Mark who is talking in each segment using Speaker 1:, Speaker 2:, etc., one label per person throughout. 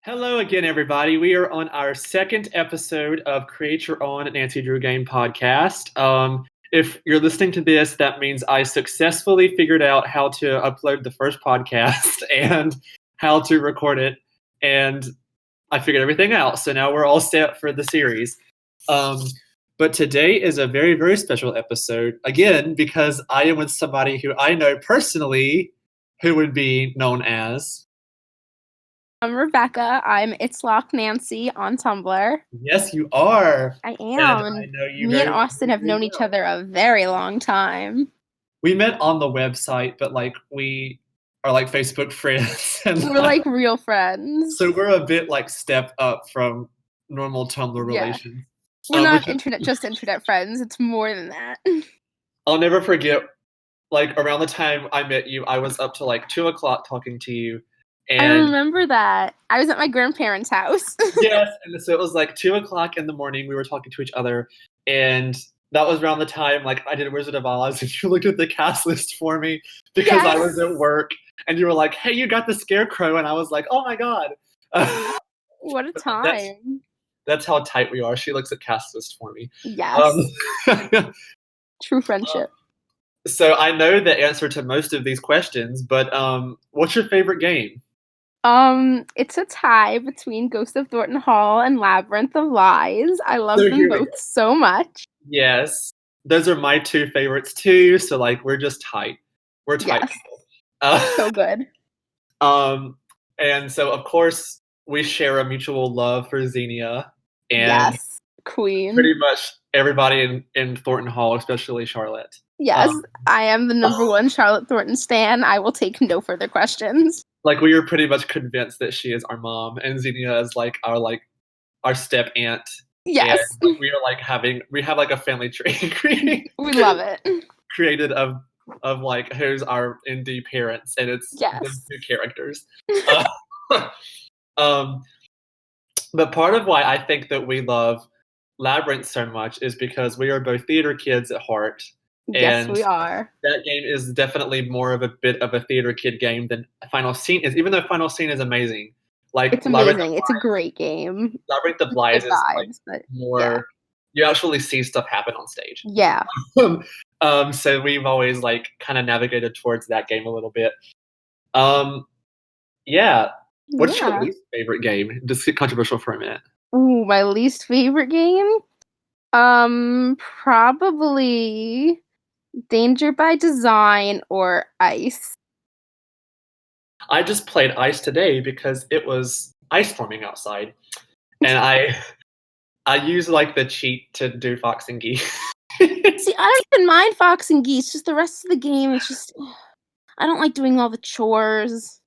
Speaker 1: Hello again, everybody. We are on our second episode of Create Your Own Nancy Drew Game podcast. If you're listening to this, that means I successfully figured out how to upload the first podcast and how to record it, and I figured everything out. So now we're all set for the series. But today is a very, very special episode, again, because I am with somebody who I know personally who would be known as...
Speaker 2: I'm Rebecca. I'm It's Lock Nancy on Tumblr.
Speaker 1: Yes, you are.
Speaker 2: I am.
Speaker 1: And I know you.
Speaker 2: Me and Austin have known each other a very long time.
Speaker 1: We met on the website, but we are Facebook friends. And
Speaker 2: we're real friends.
Speaker 1: So we're a bit step up from normal Tumblr relations.
Speaker 2: We're not just internet friends. It's more than that.
Speaker 1: I'll never forget, around the time I met you, I was up till 2 o'clock talking to you. And
Speaker 2: I remember that. I was at my grandparents' house.
Speaker 1: Yes, and so it was 2 o'clock in the morning. We were talking to each other, and that was around the time I did Wizard of Oz, and you looked at the cast list for me because I was at work, and you were like, "Hey, you got the Scarecrow," and I was like, "Oh my god!"
Speaker 2: What a time!
Speaker 1: That's how tight we are. She looks at cast list for me.
Speaker 2: Yes. True friendship.
Speaker 1: So I know the answer to most of these questions, but what's your favorite game?
Speaker 2: It's a tie between Ghost of Thornton Hall and Labyrinth of Lies. I love them both so much.
Speaker 1: Yes. Those are my two favorites too, so we're just tight. We're tight.
Speaker 2: Yes. So good.
Speaker 1: And so of course we share a mutual love for Xenia. And
Speaker 2: yes, queen.
Speaker 1: Pretty much everybody in Thornton Hall, especially Charlotte.
Speaker 2: Yes, I am the number one Charlotte Thornton stan. I will take no further questions.
Speaker 1: We are pretty much convinced that she is our mom, and Xenia is our step aunt.
Speaker 2: Yes,
Speaker 1: and we are we have a family tree.
Speaker 2: We love it.
Speaker 1: Created of who's our indie parents, and it's those two characters. But part of why I think that we love Labyrinth so much is because we are both theater kids at heart.
Speaker 2: Yes, we are.
Speaker 1: That game is definitely more of a bit of a theater kid game than Final Scene is, even though Final Scene is amazing.
Speaker 2: It's amazing. It's a great game.
Speaker 1: Labyrinth of Lies is more... You actually see stuff happen on stage.
Speaker 2: Yeah.
Speaker 1: So we've always kind of navigated towards that game a little bit. Yeah. What's your least favorite game? Just get controversial for a minute.
Speaker 2: Ooh, my least favorite game? Probably Danger by Design or Ice.
Speaker 1: I just played Ice today because it was ice forming outside, and I used the cheat to do Fox and Geese.
Speaker 2: See, I don't even mind Fox and Geese. Just the rest of the game, it's just I don't like doing all the chores.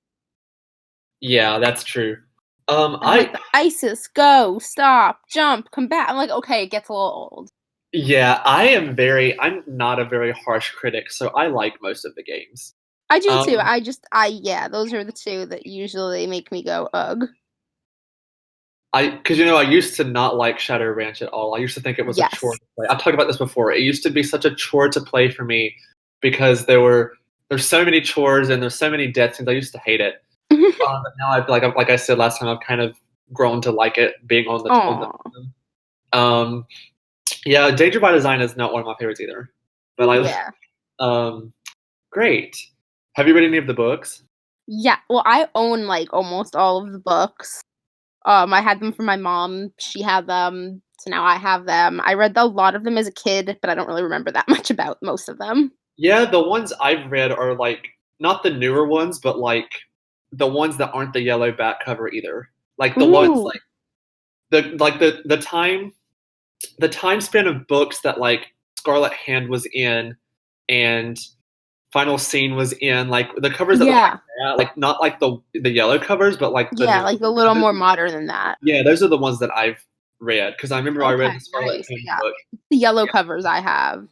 Speaker 2: Yeah,
Speaker 1: that's true.
Speaker 2: ISIS, go, stop, jump, come back. I'm okay, it gets a little old.
Speaker 1: Yeah, I'm not a very harsh critic, so I like most of the games.
Speaker 2: I do too. Those are the two that usually make me go, ugh.
Speaker 1: Because I used to not like Shadow Ranch at all. I used to think it was a chore to play. I've talked about this before. It used to be such a chore to play for me because there's so many chores and there's so many death scenes. I used to hate it. But now I've like I said last time, I've kind of grown to like it being on the yeah, Danger by Design is not one of my favorites either. But great. Have you read any of the books?
Speaker 2: Yeah, well, I own almost all of the books. I had them from my mom. She had them, so now I have them. I read a lot of them as a kid, but I don't really remember that much about most of them.
Speaker 1: Yeah, the ones I've read are not the newer ones, but the ones that aren't the yellow back cover either. The ones the time span of books that Scarlet Hand was in and Final Scene was in, the covers that not the yellow covers, but
Speaker 2: a little more modern than that.
Speaker 1: Yeah, those are the ones that I've read because I remember I read the Scarlet Hand book.
Speaker 2: The yellow covers I have.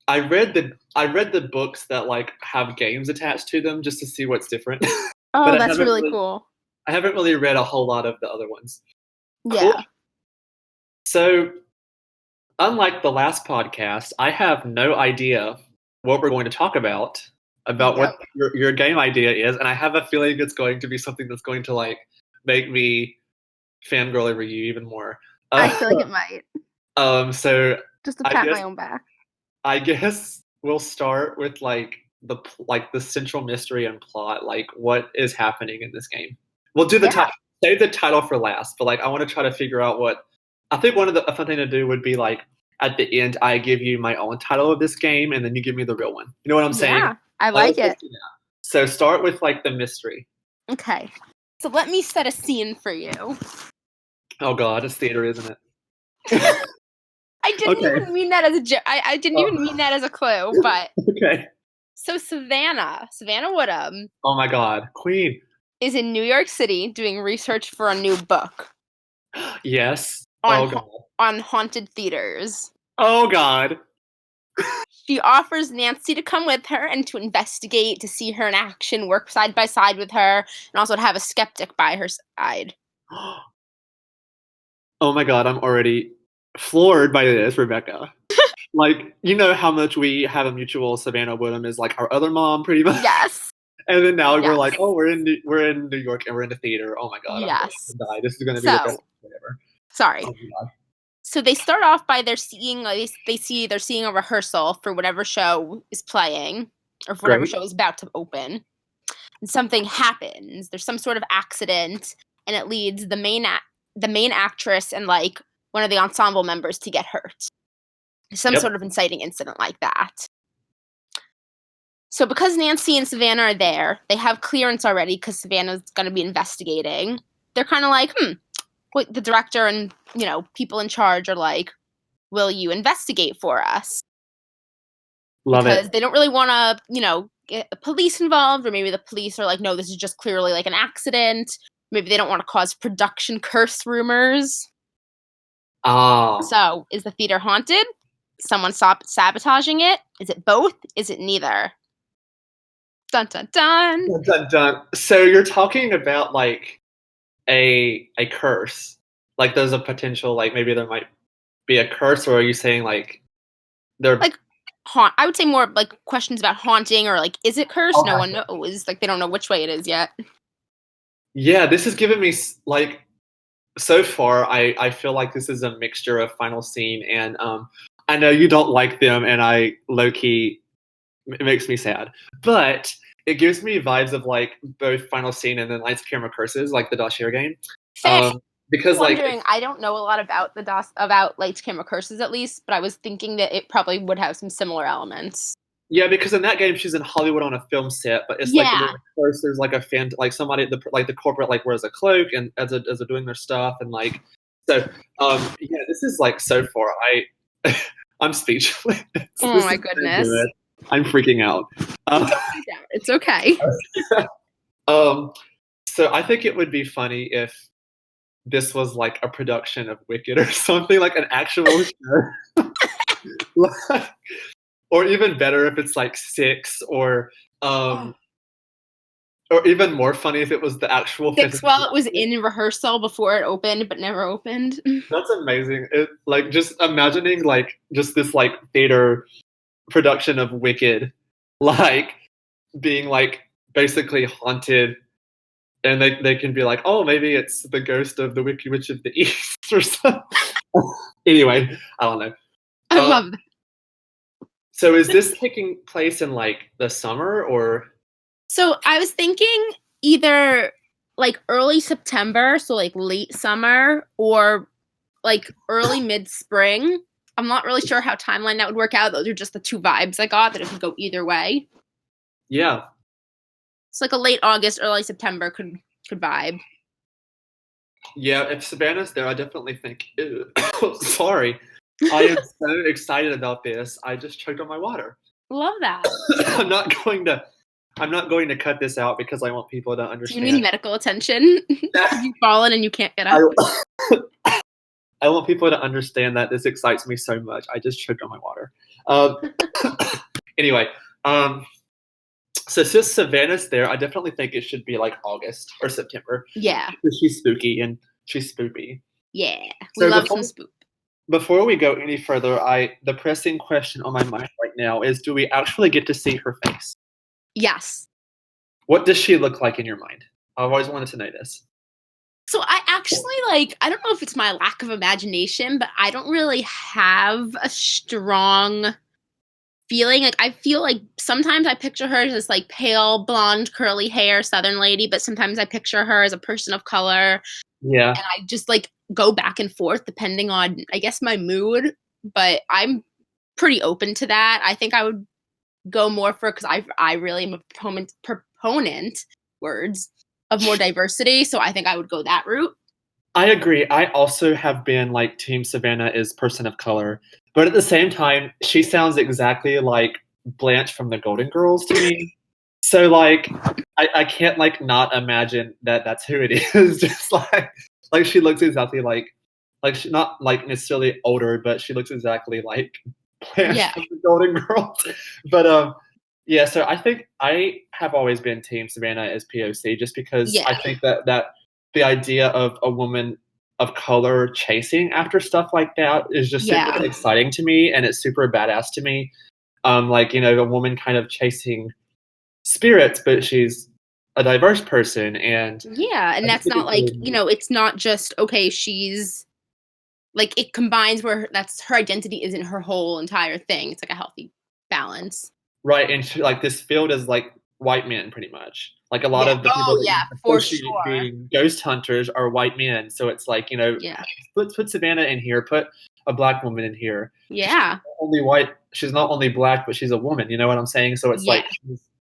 Speaker 1: I read the books that have games attached to them just to see what's different.
Speaker 2: Oh, that's really cool.
Speaker 1: I haven't really read a whole lot of the other ones.
Speaker 2: Yeah.
Speaker 1: Cool. So, unlike the last podcast, I have no idea what we're going to talk about what your game idea is, and I have a feeling it's going to be something that's going to make me fangirl over you even more.
Speaker 2: I feel like it might.
Speaker 1: So
Speaker 2: Just to pat my own back.
Speaker 1: I guess we'll start with the central mystery and plot, like what is happening in this game. We'll do the title. Save the title for last, but I want to try to figure out what. I think a fun thing to do would be at the end, I give you my own title of this game, and then you give me the real one. You know what I'm saying?
Speaker 2: Yeah, I like it.
Speaker 1: So start with the mystery.
Speaker 2: Okay, so let me set a scene for you.
Speaker 1: Oh God, it's theater, isn't it?
Speaker 2: I didn't even mean that as a joke. I didn't even mean that as a clue, but
Speaker 1: okay.
Speaker 2: So Savannah Woodham.
Speaker 1: Oh my God, Queen
Speaker 2: is in New York City doing research for a new book.
Speaker 1: Yes.
Speaker 2: On haunted theaters.
Speaker 1: Oh God.
Speaker 2: She offers Nancy to come with her and to investigate, to see her in action, work side by side with her, and also to have a skeptic by her side.
Speaker 1: Oh my God, I'm already floored by this, Rebecca. You know how much we have a mutual. Savannah Woodham is our other mom, pretty much.
Speaker 2: Yes.
Speaker 1: And then now we're we're in New York and we're in the theater. Oh my God.
Speaker 2: Yes.
Speaker 1: I'm going to die. This is going to be the best thing ever.
Speaker 2: Sorry.
Speaker 1: Oh my God.
Speaker 2: So they start off by they're seeing a rehearsal for whatever show is playing or for whatever show is about to open. And something happens. There's some sort of accident, and it leads the main actress and one of the ensemble members to get hurt. Some sort of inciting incident like that. So because Nancy and Savannah are there, they have clearance already because Savannah's going to be investigating. They're kind of the director and, people in charge are will you investigate for us?
Speaker 1: Love it.
Speaker 2: Because they don't really want to, get the police involved, or maybe the police are no, this is just clearly an accident. Maybe they don't want to cause production curse rumors.
Speaker 1: Oh.
Speaker 2: So is the theater haunted? Someone sabotaging it? Is it both? Is it neither? Dun dun dun.
Speaker 1: Dun dun dun. So you're talking about a curse. There's a potential maybe there might be a curse, or are you saying they're
Speaker 2: haunt? I would say more questions about haunting, or is it cursed? No one knows. They don't know which way it is yet.
Speaker 1: Yeah, this has given me so far I feel like this is a mixture of Final Scene and I know you don't like them, and I low-key, it makes me sad. But it gives me vibes of both Final Scene and then Lights, Camera, Curses, the Dossier game. Because
Speaker 2: I don't know a lot about about Lights, Camera, Curses at least, but I was thinking that it probably would have some similar elements.
Speaker 1: Yeah, because in that game she's in Hollywood on a film set, but it's first there's a fan, somebody the corporate wears a cloak and as they're doing their stuff, and so this is so far I'm speechless.
Speaker 2: Oh my goodness.
Speaker 1: I'm freaking out.
Speaker 2: It's okay.
Speaker 1: So I think it would be funny if this was a production of Wicked or something, an actual show. Or even better if it's Six, or even more funny if it was the actual
Speaker 2: Six while it was in rehearsal before it opened but never opened.
Speaker 1: That's amazing. It just imagining just this theater production of Wicked being basically haunted, and they can be oh, maybe it's the ghost of the Wicked Witch of the East or something. Anyway, I don't know.
Speaker 2: I love that.
Speaker 1: So is this taking place in the summer, or?
Speaker 2: So I was thinking either early September, so late summer, or early mid-spring. I'm not really sure how timeline that would work out. Those are just the two vibes I got, that it could go either way.
Speaker 1: Yeah.
Speaker 2: It's a late August, early September could vibe.
Speaker 1: Yeah, if Savannah's there, I definitely think, sorry. I am so excited about this. I just choked on my water.
Speaker 2: Love that.
Speaker 1: I'm not going to cut this out because I want people to understand.
Speaker 2: Do you need medical attention? You've fallen and you can't get up.
Speaker 1: I want people to understand that this excites me so much. I just choked on my water. Anyway, so since Savannah's there, I definitely think it should be August or September.
Speaker 2: Yeah.
Speaker 1: Because she's spooky and she's spoopy.
Speaker 2: Yeah. We love some spoop.
Speaker 1: Before we go any further, the pressing question on my mind right now is, do we actually get to see her face?
Speaker 2: Yes.
Speaker 1: What does she look like in your mind? I've always wanted to know this.
Speaker 2: So I actually, like, I don't know if it's my lack of imagination, but I don't really have a strong feeling. Like, I feel like sometimes I picture her as this, like, pale, blonde, curly hair Southern lady, but sometimes I picture her as a person of color.
Speaker 1: Yeah.
Speaker 2: And I just, like, go back and forth depending on, I guess, my mood. But I'm pretty open to that. I think I would go more for, because I really am a proponent words of more diversity, so I think I would go that route.
Speaker 1: I agree. I also have been like Team Savannah is person of color, but at the same time, she sounds exactly like Blanche from the Golden Girls to me. So like, I can't like not imagine that that's who it is. Just like she looks exactly like she's not like necessarily older, but she looks exactly like Blanche from the Golden Girls. But yeah. So I think I have always been Team Savannah as POC, just because I think that the idea of a woman of color chasing after stuff like that is just super exciting to me, and it's super badass to me. Like, you know, a woman kind of chasing spirits, but she's a diverse person, and
Speaker 2: and that's not like, you know, it's not just, okay, she's like, it combines where that's her identity isn't her whole entire thing. It's like a healthy balance.
Speaker 1: Right, and she, like, this field is like white men pretty much. Like a lot of the people that being ghost hunters are white men. So it's like, you know, put Savannah in here, put a black woman in here.
Speaker 2: Yeah.
Speaker 1: She's not only white, she's not only black, but she's a woman. You know what I'm saying? So it's like,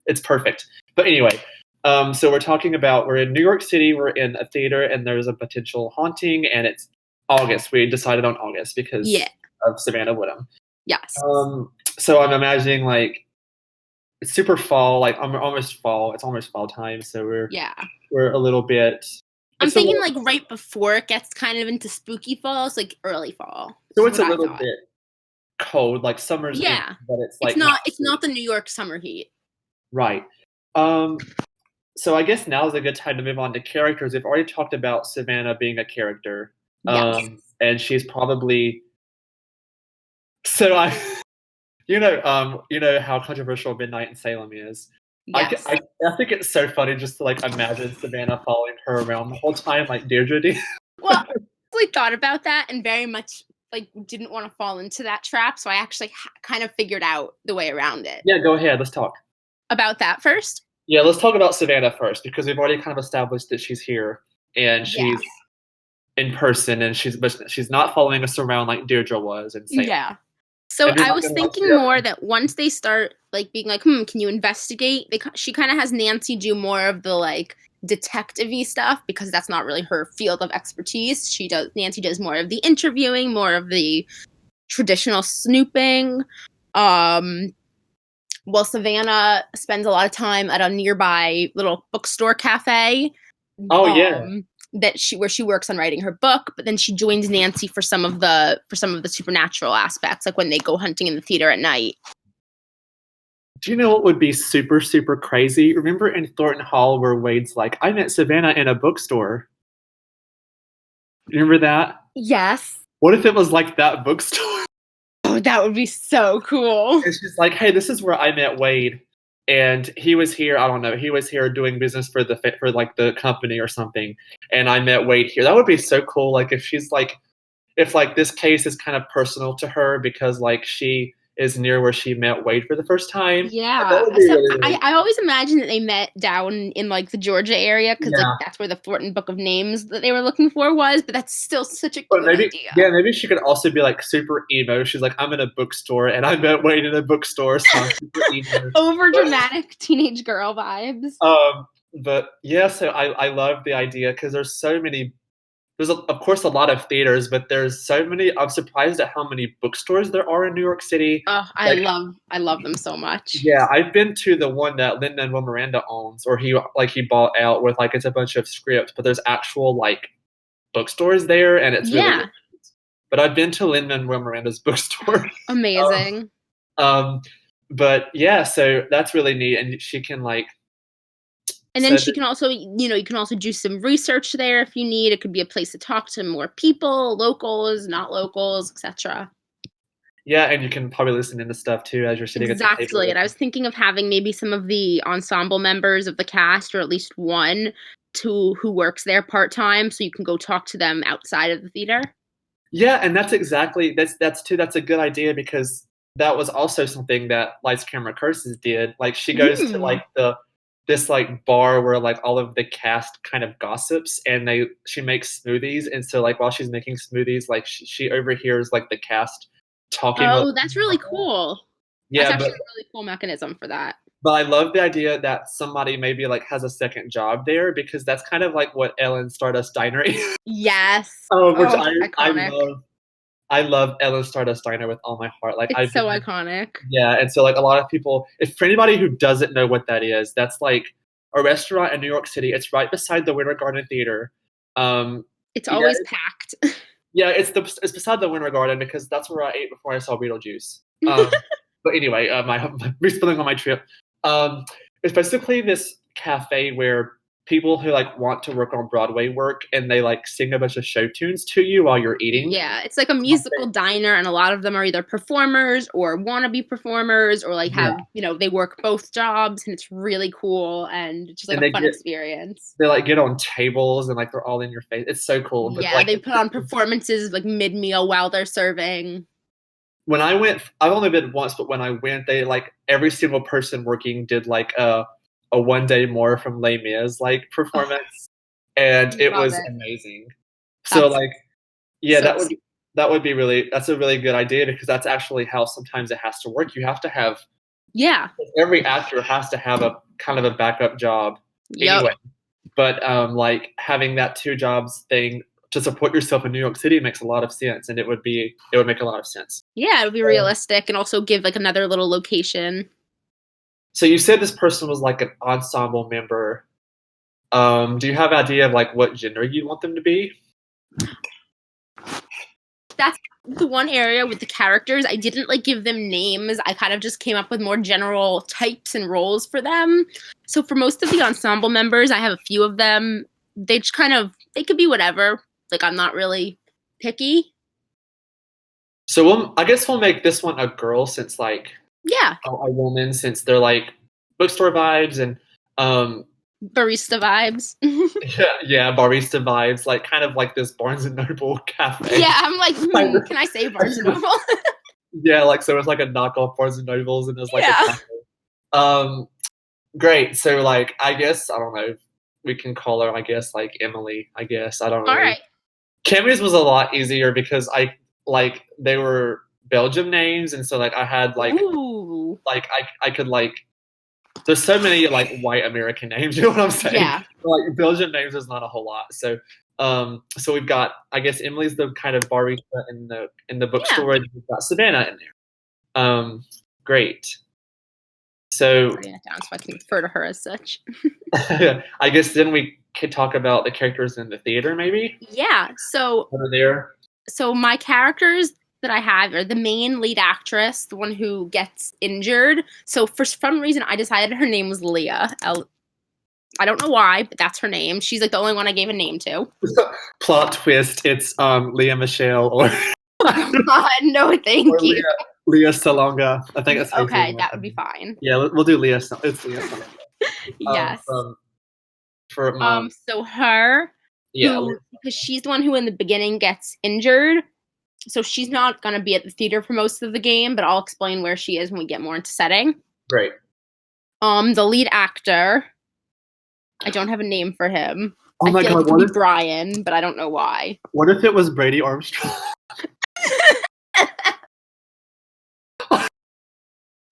Speaker 1: it's perfect. But anyway, so we're in New York City, we're in a theater, and there's a potential haunting, and it's August. We decided on August because of Savannah Woodham.
Speaker 2: Yes.
Speaker 1: So I'm imagining like, it's super fall, like almost fall. It's almost fall time, so we're a little bit.
Speaker 2: I'm thinking like right before it gets kind of into spooky fall, so like early fall.
Speaker 1: So it's a little bit cold, like summer's in, but it's like
Speaker 2: it's not the New York summer heat.
Speaker 1: Right. So I guess now is a good time to move on to characters. We've already talked about Savannah being a character, and she's probably. So you know how controversial Midnight in Salem is. Yes. I think it's so funny just to like imagine Savannah following her around the whole time, like Deirdre did.
Speaker 2: Well, I actually thought about that and very much like didn't want to fall into that trap, so I actually kind of figured out the way around it.
Speaker 1: Yeah, go ahead. Let's talk
Speaker 2: about that first.
Speaker 1: Yeah, let's talk about Savannah first, because we've already kind of established that she's here and she's in person, and she's not following us around like Deirdre was in Salem.
Speaker 2: Yeah. So I was thinking more that once they start like being like, can you investigate? She kind of has Nancy do more of the like detective-y stuff, because that's not really her field of expertise. Nancy does more of the interviewing, more of the traditional snooping. While Savannah spends a lot of time at a nearby little bookstore cafe. Where she works on writing her book, but then she joins Nancy for some of the supernatural aspects, like when they go hunting in the theater at night.
Speaker 1: Do you know what would be super, super crazy? Remember in Thornton Hall where Wade's like, I met Savannah in a bookstore. Remember that?
Speaker 2: Yes.
Speaker 1: What if it was like that bookstore?
Speaker 2: Oh, that would be so cool.
Speaker 1: It's just like, hey, this is where I met Wade. And he was here, I don't know, he was here doing business for like the company or something. And I met Wade here. That would be so cool. Like if this case is kind of personal to her because like she is near where she met Wade for the first time.
Speaker 2: Yeah. That would be really I always imagine that they met down in like the Georgia area, because like that's where the Thornton Book of Names that they were looking for was, but that's still such a cool idea.
Speaker 1: Yeah, maybe she could also be like super emo. She's like, I'm in a bookstore and I met Wade in a bookstore, so I'm super emo.
Speaker 2: Over dramatic teenage girl vibes.
Speaker 1: But yeah, so I love the idea, because there's of course a lot of theaters, but there's so many. I'm surprised at how many bookstores there are in New York City.
Speaker 2: Oh, I love them so much.
Speaker 1: Yeah, I've been to the one that Lin-Manuel Miranda owns, or he bought out, with like it's a bunch of scripts, but there's actual like bookstores there, and it's really good. But I've been to Lin-Manuel Miranda's bookstore.
Speaker 2: Amazing.
Speaker 1: But yeah, so that's really neat, and she can like.
Speaker 2: And then she can also, you can also do some research there if you need. It could be a place to talk to more people, locals, not locals, etc.
Speaker 1: Yeah, and you can probably listen into stuff too as you're sitting at the table.
Speaker 2: Exactly. And I was thinking of having maybe some of the ensemble members of the cast, or at least one, who works there part-time, so you can go talk to them outside of the theater.
Speaker 1: Yeah, and that's a good idea, because that was also something that Lights Camera Curses did. Like, she goes to like this like bar where like all of the cast kind of gossips, and she makes smoothies, and so like while she's making smoothies, like she overhears like the cast talking.
Speaker 2: Oh, that's really cool.
Speaker 1: Yeah,
Speaker 2: that's actually a really cool mechanism for that.
Speaker 1: But I love the idea that somebody maybe like has a second job there, because that's kind of like what Ellen Stardust Diner is.
Speaker 2: Yes.
Speaker 1: Which
Speaker 2: iconic.
Speaker 1: I love Ellen Stardust Diner with all my heart. Like,
Speaker 2: it's so iconic.
Speaker 1: Yeah, and so like a lot of people, if for anybody who doesn't know what that is, that's like a restaurant in New York City. It's right beside the Winter Garden Theater.
Speaker 2: It's always packed.
Speaker 1: Yeah, it's beside the Winter Garden, because that's where I ate before I saw Beetlejuice. But anyway, my respilling on my trip. It's basically this cafe where people who like want to work on Broadway work, and they like sing a bunch of show tunes to you while you're eating.
Speaker 2: Yeah, it's like a musical diner, and a lot of them are either performers or wannabe performers, or like have they work both jobs, and it's really cool and just like a fun experience.
Speaker 1: They like get on tables, and like they're all in your face. It's so cool.
Speaker 2: But,
Speaker 1: like,
Speaker 2: they put on performances like mid-meal while they're serving.
Speaker 1: When I went, I've only been once, but when I went, they like every single person working did like a One Day More from Les Mis like performance, and it was amazing. So like, yeah, that would be that's a really good idea, because that's actually how sometimes it has to work. You have to have every actor has to have a kind of a backup job anyway. But like having that 2 jobs thing to support yourself in New York City makes a lot of sense, and it would make a lot of sense.
Speaker 2: Yeah, it would be realistic, and also give like another little location.
Speaker 1: So you said this person was like an ensemble member. Do you have an idea of like what gender you want them to be?
Speaker 2: That's the one area with the characters. I didn't like give them names. I kind of just came up with more general types and roles for them. So for most of the ensemble members, I have a few of them. They could be whatever. Like, I'm not really picky.
Speaker 1: So I guess we'll make this one a girl, since like a woman, since they're like bookstore vibes and
Speaker 2: barista vibes.
Speaker 1: yeah, barista vibes, like kind of like this Barnes and Noble cafe.
Speaker 2: Yeah, I'm like, can I say Barnes and Noble?
Speaker 1: Yeah, like so it's like a knockoff Barnes and Nobles, and there's like a cafe. Great. So like, I guess I don't know. We can call her, I guess, like Emily. I guess I don't know.
Speaker 2: All right.
Speaker 1: Cammy's was a lot easier, because they were Belgium names, and so like I had like like I could like. There's so many like white American names, you know what I'm saying?
Speaker 2: Yeah.
Speaker 1: Like Belgian names is not a whole lot. So so we've got, I guess Emily's the kind of barista in the bookstore, and we've got Savannah in there. Great. So
Speaker 2: down so I can refer to her as such.
Speaker 1: I guess then we could talk about the characters in the theater, maybe?
Speaker 2: Yeah. So
Speaker 1: over there. So
Speaker 2: my characters that I have are the main lead actress, the one who gets injured. So for some reason, I decided her name was Leah. I don't know why, but that's her name. She's like the only one I gave a name to.
Speaker 1: Plot twist: it's Leah Michelle or.
Speaker 2: God, no, thank you.
Speaker 1: Leah Salonga. I think that's
Speaker 2: okay. That would be fine.
Speaker 1: Yeah, we'll do Leah. It's Leah Salonga.
Speaker 2: Yes.
Speaker 1: For
Speaker 2: so her.
Speaker 1: Yeah.
Speaker 2: Because she's the one who in the beginning gets injured. So she's not going to be at the theater for most of the game, but I'll explain where she is when we get more into setting.
Speaker 1: Great.
Speaker 2: The lead actor, I don't have a name for him.
Speaker 1: Oh my God,
Speaker 2: it could be Brian, but I don't know why. What
Speaker 1: if it was Brady Armstrong?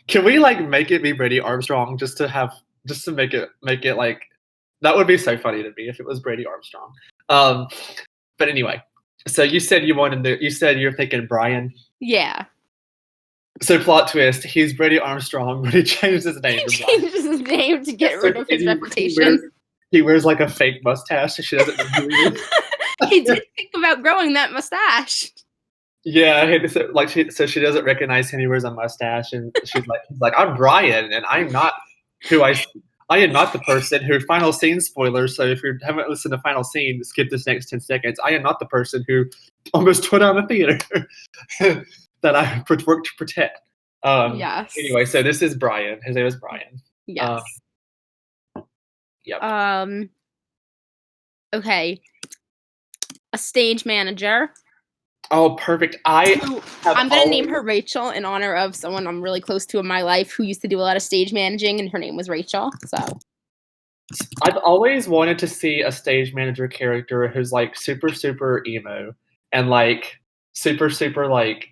Speaker 1: Can we like make it be Brady Armstrong just to make it like, that would be so funny to me if it was Brady Armstrong. But anyway. So you said you're thinking Brian?
Speaker 2: Yeah.
Speaker 1: So plot twist, he's Brady Armstrong, but he changed his name.
Speaker 2: He changes his name to get rid of his reputation.
Speaker 1: He wears like a fake mustache, so she doesn't know who he is.
Speaker 2: He did think about growing that mustache.
Speaker 1: Yeah, so she doesn't recognize him. He wears a mustache, and he's like, I'm Brian, and I'm not who I am not the person who, final scene spoilers, so if you haven't listened to final scene, skip this next 10 seconds. I am not the person who almost tore down the theater that I worked to protect.
Speaker 2: Yes.
Speaker 1: Anyway, so this is Brian. His name is Brian.
Speaker 2: Yes.
Speaker 1: Yep.
Speaker 2: Okay. A stage manager.
Speaker 1: Oh, perfect.
Speaker 2: I'm going to name her Rachel in honor of someone I'm really close to in my life who used to do a lot of stage managing, and her name was Rachel. So
Speaker 1: I've always wanted to see a stage manager character who's like super, super emo and like super, super like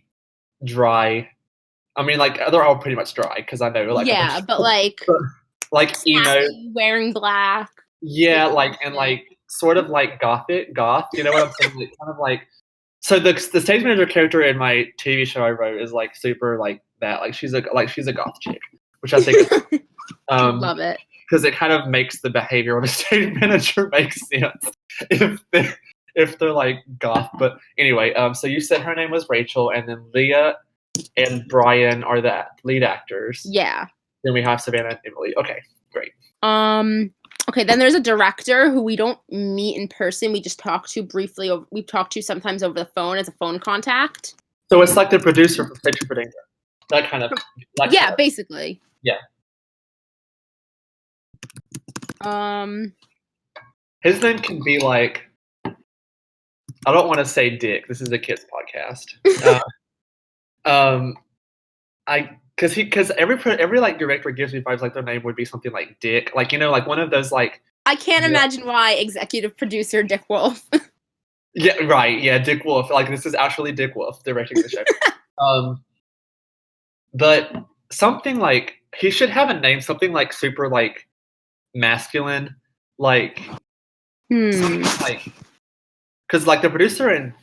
Speaker 1: dry. I mean, like they're all pretty much dry because I know like
Speaker 2: but
Speaker 1: like emo,
Speaker 2: wearing black.
Speaker 1: Yeah, like and like sort of like goth. You know what I'm saying? Like, kind of like. So the stage manager character in my TV show I wrote is like super like that. Like she's a goth chick, which I think is,
Speaker 2: love it
Speaker 1: because it kind of makes the behavior of a stage manager make sense if they're like goth. But anyway, so you said her name was Rachel, and then Leah and Brian are the lead actors.
Speaker 2: Yeah.
Speaker 1: Then we have Savannah and Emily. Okay, great.
Speaker 2: Okay, then there's a director who we don't meet in person. We just talk to briefly. We talk to sometimes over the phone as a phone contact.
Speaker 1: So it's like the producer from Picture for Danger. That kind of.
Speaker 2: Basically.
Speaker 1: Yeah. His name can be like. I don't want to say Dick. This is a kids podcast. Because every like director gives me vibes like their name would be something like Dick, like like one of those like.
Speaker 2: I can't imagine why executive producer Dick Wolf.
Speaker 1: Yeah, right. Yeah, Dick Wolf. Like this is actually Dick Wolf directing the show. But something like he should have a name, something like super like masculine, like something like because like the producer in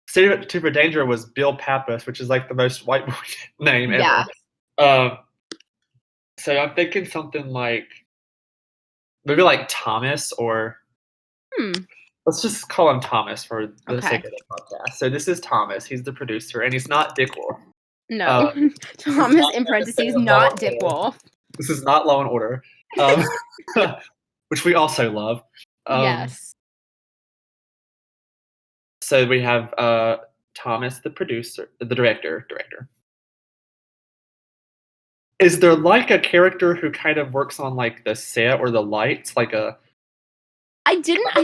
Speaker 1: City for Danger was Bill Pappas, which is like the most white boy name ever. So I'm thinking something like maybe like Thomas or let's just call him Thomas for the sake of the podcast. So this is Thomas. He's the producer, and he's not Dick Wolf.
Speaker 2: No, Thomas in parentheses, not Dick Wolf.
Speaker 1: This is not Law and Order, which we also love.
Speaker 2: Yes.
Speaker 1: So we have Thomas, the producer, the director. Is there like a character who kind of works on like the set or the lights, like a?
Speaker 2: I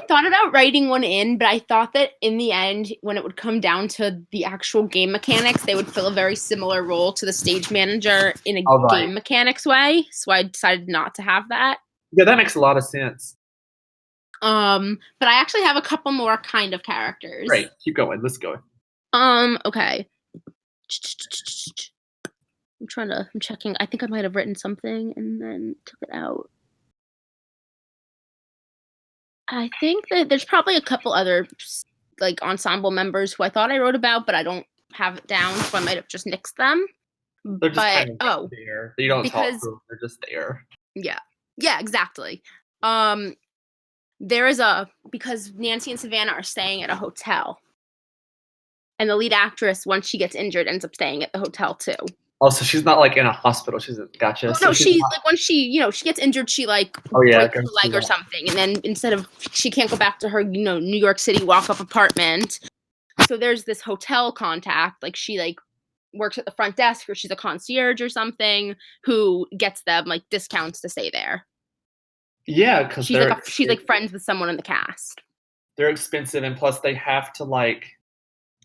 Speaker 2: thought about writing one in, but I thought that in the end, when it would come down to the actual game mechanics, they would fill a very similar role to the stage manager in a game mechanics way. So I decided not to have that.
Speaker 1: Yeah, that makes a lot of sense.
Speaker 2: But I actually have a couple more kind of characters.
Speaker 1: Great, keep going. Let's go.
Speaker 2: Okay. I'm checking. I think I might have written something and then took it out. I think that there's probably a couple other like ensemble members who I thought I wrote about, but I don't have it down, so I might have just nixed them.
Speaker 1: They're just kind of there. You don't talk to them. They're just there.
Speaker 2: Yeah, exactly. There is because Nancy and Savannah are staying at a hotel, and the lead actress, once she gets injured, ends up staying at the hotel too.
Speaker 1: Oh, so she's not like in a hospital. She's gotcha.
Speaker 2: Oh, no, she's like when she gets injured, she like breaks her leg or something, and then instead of she can't go back to her New York City walk-up apartment. So there's this hotel contact, like she like works at the front desk or she's a concierge or something who gets them like discounts to stay there.
Speaker 1: Yeah, because
Speaker 2: she's like friends with someone in the cast.
Speaker 1: They're expensive, and plus they have to like.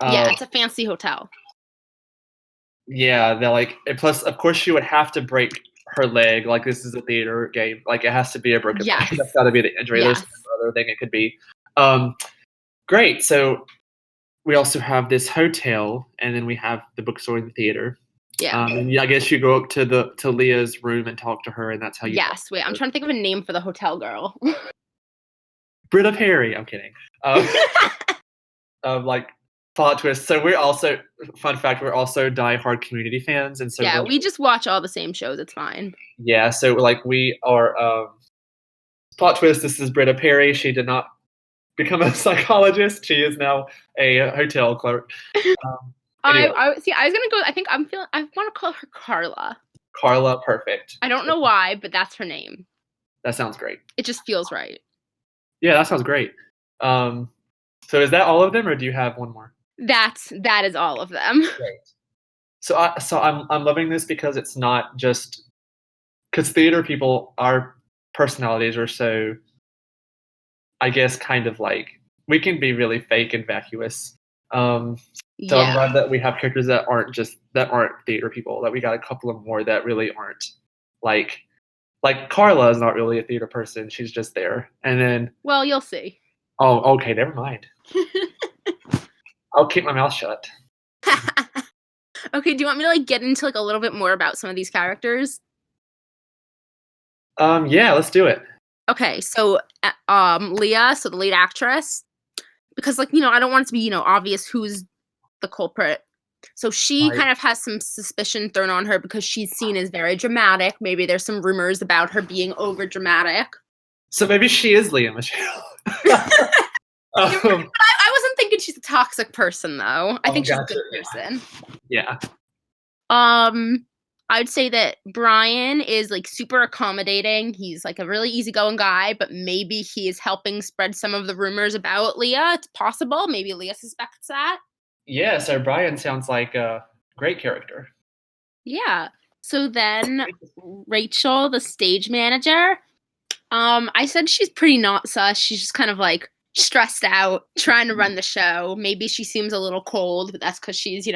Speaker 2: It's a fancy hotel.
Speaker 1: Yeah, they're like. And plus, of course, she would have to break her leg. Like this is a theater game. Like it has to be a broken leg. That's got to be the injury. There's no other thing it could be. Great. So we also have this hotel, and then we have the bookstore and the theater.
Speaker 2: Yeah.
Speaker 1: I guess you go up to Leah's room and talk to her, and that's how you.
Speaker 2: Yes. Wait, I'm trying to think of a name for the hotel girl.
Speaker 1: Britta Perry. I'm kidding. Like plot twist. So we're also fun fact. We're also diehard Community fans, and so
Speaker 2: we just watch all the same shows. It's fine.
Speaker 1: Yeah. So like we are. Plot twist. This is Britta Perry. She did not become a psychologist. She is now a hotel clerk. Anyway.
Speaker 2: I was gonna go. I want to call her Carla.
Speaker 1: Carla, perfect.
Speaker 2: I don't know why, but that's her name.
Speaker 1: That sounds great.
Speaker 2: It just feels right.
Speaker 1: Yeah, that sounds great. So is that all of them, or do you have one more?
Speaker 2: That is all of them.
Speaker 1: Great. So I'm loving this because it's not just because theater people, our personalities are so I guess, kind of like, we can be really fake and vacuous. So
Speaker 2: Yeah.
Speaker 1: I'm glad that we have characters that aren't theater people, that we got a couple of more that really aren't like Carla is not really a theater person. She's just there. And then,
Speaker 2: well, you'll see.
Speaker 1: oh, okay, never mind. I'll keep my mouth shut.
Speaker 2: Okay, do you want me to like get into like a little bit more about some of these characters?
Speaker 1: Yeah, let's do it.
Speaker 2: Okay, so Leah, so the lead actress, because like, I don't want it to be, obvious who's the culprit. So she
Speaker 1: Right.
Speaker 2: kind of has some suspicion thrown on her because she's seen as very dramatic. Maybe there's some rumors about her being over dramatic.
Speaker 1: So maybe she is Leah Michelle.
Speaker 2: I wasn't thinking she's a toxic person though. I think she's a good person.
Speaker 1: Yeah.
Speaker 2: I'd say that Brian is like super accommodating. He's like a really easygoing guy, but maybe he is helping spread some of the rumors about Leah. It's possible. Maybe Leah suspects that.
Speaker 1: Yeah, so Brian sounds like a great character.
Speaker 2: Yeah. So then Rachel, the stage manager, I said she's pretty not sus. She's just kind of like stressed out, trying to run the show. Maybe she seems a little cold, but that's because she's,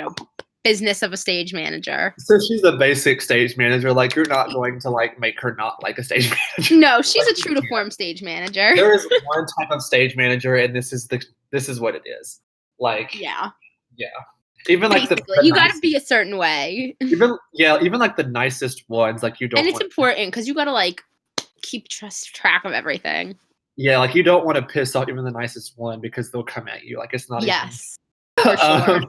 Speaker 2: business of a stage manager.
Speaker 1: So she's a basic stage manager. Like, you're not going to like make her not like a stage manager.
Speaker 2: No, she's a true to form stage manager.
Speaker 1: There is one type of stage manager, and this is what it is. Like,
Speaker 2: yeah.
Speaker 1: Even like
Speaker 2: basically, you got to be a certain way.
Speaker 1: Even like the nicest ones, like you don't.
Speaker 2: And it's important because you got to like keep track of everything.
Speaker 1: Yeah, like you don't want to piss off even the nicest one because they'll come at you. Like it's not.
Speaker 2: Yes, for sure.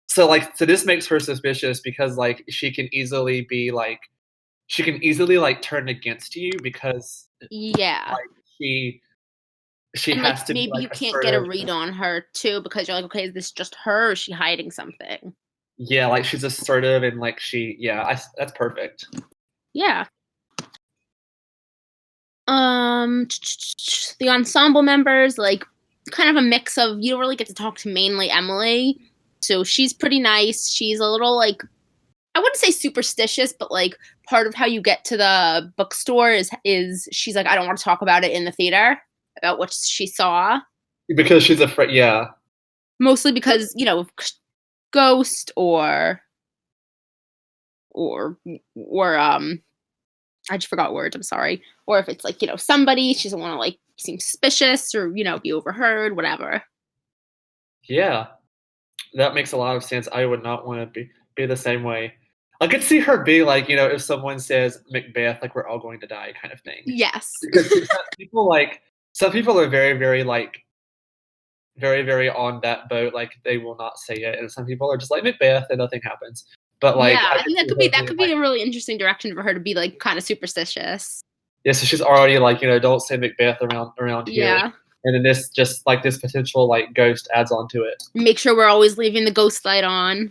Speaker 1: So this makes her suspicious because like she can easily turn against you because
Speaker 2: like,
Speaker 1: she
Speaker 2: and,
Speaker 1: has to
Speaker 2: maybe
Speaker 1: be,
Speaker 2: you can't get a read on her too because you're like, okay, is this just her or is she hiding something?
Speaker 1: Yeah, like she's assertive and like that's perfect.
Speaker 2: Yeah. The ensemble members, like kind of a mix of, you don't really get to talk to mainly Emily. So she's pretty nice. She's a little like, I wouldn't say superstitious, but like part of how you get to the bookstore is she's like, I don't want to talk about it in the theater about what she saw.
Speaker 1: Because she's afraid, yeah.
Speaker 2: Mostly because, ghost or I just forgot words, I'm sorry. Or if it's like, somebody, she doesn't want to like seem suspicious or, be overheard, whatever.
Speaker 1: Yeah. That makes a lot of sense. I would not want to be the same way. I could see her be like, if someone says Macbeth, like we're all going to die kind of thing.
Speaker 2: Yes.
Speaker 1: Because some people are very, very like, very, very on that boat. Like they will not say it. And some people are just like Macbeth and nothing happens. But like,
Speaker 2: yeah, I think that could be a really interesting direction for her to be like kind of superstitious.
Speaker 1: Yeah, so she's already like, don't say Macbeth around here.
Speaker 2: Yeah.
Speaker 1: And then this potential like ghost adds on to it.
Speaker 2: Make sure we're always leaving the ghost light on.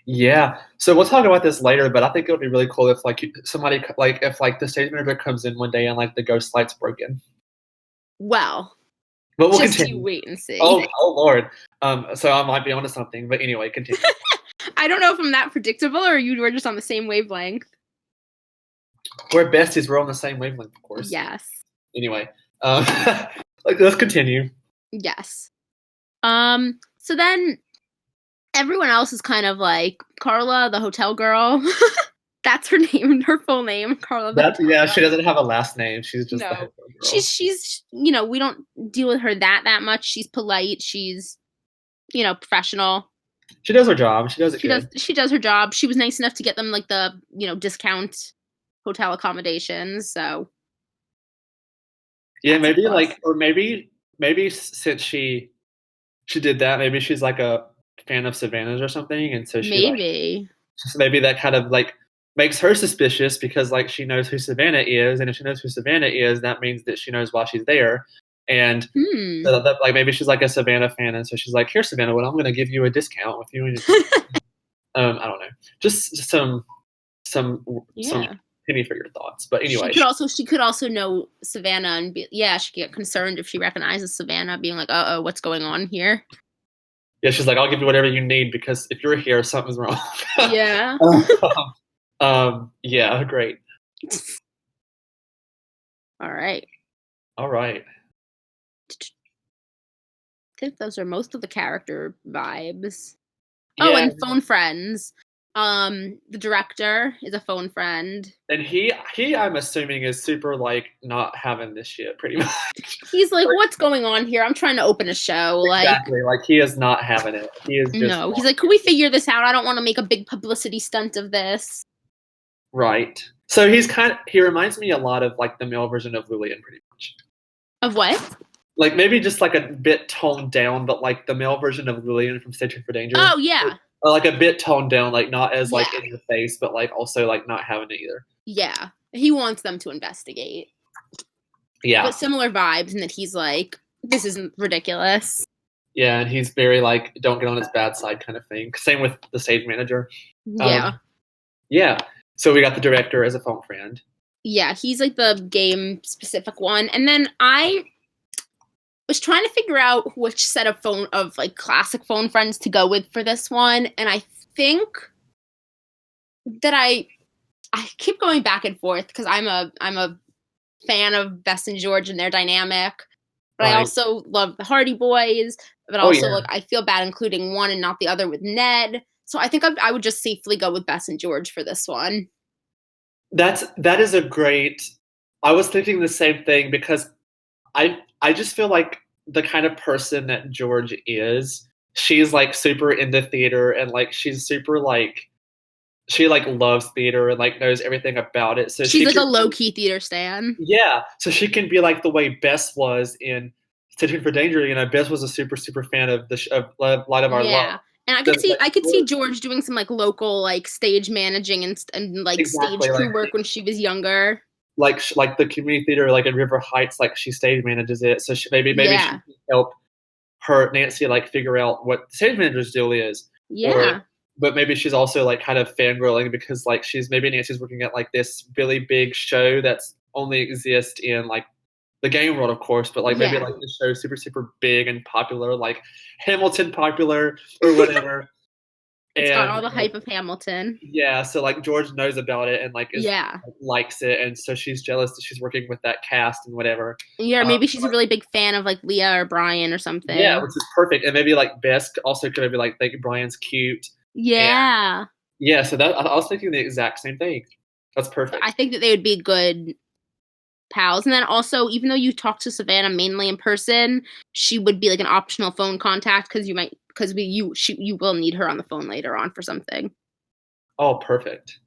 Speaker 1: Yeah. So we'll talk about this later, but I think it would be really cool if like somebody like if like the stage manager comes in one day and like the ghost light's broken.
Speaker 2: Well,
Speaker 1: but we'll
Speaker 2: just
Speaker 1: continue.
Speaker 2: You wait and see.
Speaker 1: Oh Lord. So I might be onto something, but anyway, continue.
Speaker 2: I don't know if I'm that predictable or you were just on the same wavelength.
Speaker 1: We're besties. We're on the same wavelength, of course.
Speaker 2: Yes.
Speaker 1: Anyway, let's continue.
Speaker 2: Yes. So then everyone else is kind of like Carla, the hotel girl. That's her name, her full name, Carla.
Speaker 1: Yeah, she doesn't have a last name. She's just the hotel girl.
Speaker 2: She's we don't deal with her that much. She's polite. She's professional.
Speaker 1: She does her job. She does it good.
Speaker 2: She does her job. She was nice enough to get them like the discount hotel accommodations. So
Speaker 1: yeah, maybe like, or maybe since she did that, maybe she's like a fan of Savannah's or something, and so maybe that kind of like makes her suspicious because like she knows who Savannah is, and if she knows who Savannah is, that means that she knows why she's there. And so that, like maybe she's like a Savannah fan, and so she's like, "Here, Savannah, well, I'm going to give you a discount with you." I don't know, just some penny for your thoughts. But anyway,
Speaker 2: she could also know Savannah and she could get concerned if she recognizes Savannah, being like, "Uh-oh, what's going on here?"
Speaker 1: Yeah, she's like, "I'll give you whatever you need because if you're here, something's wrong."
Speaker 2: Yeah.
Speaker 1: Yeah, great.
Speaker 2: All right.
Speaker 1: All right.
Speaker 2: I think those are most of the character vibes.
Speaker 1: Yeah.
Speaker 2: Oh, and phone friends. The director is a phone friend.
Speaker 1: And he I'm assuming is super like not having this shit pretty much.
Speaker 2: He's like, what's going on here? I'm trying to open a show.
Speaker 1: Exactly. Like he is not having it. He is just
Speaker 2: no. He's like, could we figure this out? I don't want to make a big publicity stunt of this.
Speaker 1: Right. So he reminds me a lot of like the male version of Lillian pretty much.
Speaker 2: Of what?
Speaker 1: Like maybe just like a bit toned down, but like the male version of Lillian from Stay Tuned for Danger.
Speaker 2: Oh yeah.
Speaker 1: Or like a bit toned down, like not as like in your face, but like also like not having it either.
Speaker 2: Yeah. He wants them to investigate.
Speaker 1: Yeah.
Speaker 2: But similar vibes in that he's like, this isn't ridiculous.
Speaker 1: Yeah, and he's very like, don't get on his bad side kind of thing. Same with the stage manager.
Speaker 2: Yeah.
Speaker 1: Yeah. So we got the director as a phone friend.
Speaker 2: Yeah, he's like the game specific one. And then I was trying to figure out which set of like classic phone friends to go with for this one, and I think that I keep going back and forth because I'm a fan of Bess and George and their dynamic, but right. I also love the Hardy Boys, but also like I feel bad including one and not the other with Ned. So I think I would just safely go with Bess and George for this one.
Speaker 1: That is a great. I was thinking the same thing because I just feel like the kind of person that George is, she's like super into theater and like she's super like she like loves theater and like knows everything about it. So
Speaker 2: she's like a low key theater stan.
Speaker 1: Yeah, so she can be like the way Bess was in Stay Tuned for Danger. You know, Bess was a super fan of of Light of Our Love.
Speaker 2: And I could see George doing some like local like stage managing and like stage crew work when she was younger. Like
Speaker 1: the community theater, like in River Heights, like she stage manages it. So maybe she can help Nancy like figure out what the stage manager's deal is.
Speaker 2: Yeah.
Speaker 1: But maybe she's also like kind of fangirling because like Nancy's working at like this really big show that's only exists in like the game world, of course, but like maybe like the show's super big and popular, like Hamilton popular or whatever.
Speaker 2: It's got all the hype of Hamilton.
Speaker 1: Yeah, so like George knows about it and like likes it, and so she's jealous that she's working with that cast and whatever.
Speaker 2: Yeah, or maybe she's a really big fan of like Leah or Brian or something.
Speaker 1: Yeah, which is perfect. And maybe like Bess also could maybe like think Brian's cute.
Speaker 2: Yeah.
Speaker 1: And, yeah, so that I was thinking the exact same thing. That's perfect.
Speaker 2: I think that they would be good pals. And then also, even though you talk to Savannah mainly in person, she would be like an optional phone contact because you will need her on the phone later on for something.
Speaker 1: Oh, perfect.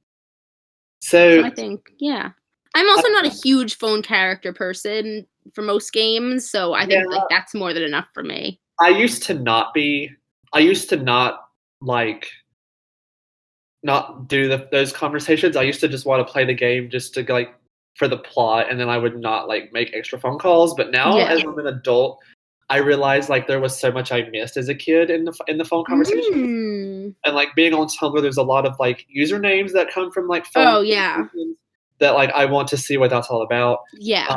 Speaker 1: So
Speaker 2: I think, I'm also not a huge phone character person for most games, so I think like that's more than enough for me.
Speaker 1: I used to not like not do those conversations. I used to just want to play the game just to like for the plot, and then I would not like make extra phone calls. But now, as I'm an adult, I realize like there was so much I missed as a kid in the phone conversation. And like being on Tumblr, there's a lot of like usernames that come from like phone that like I want to see what that's all about. Yeah.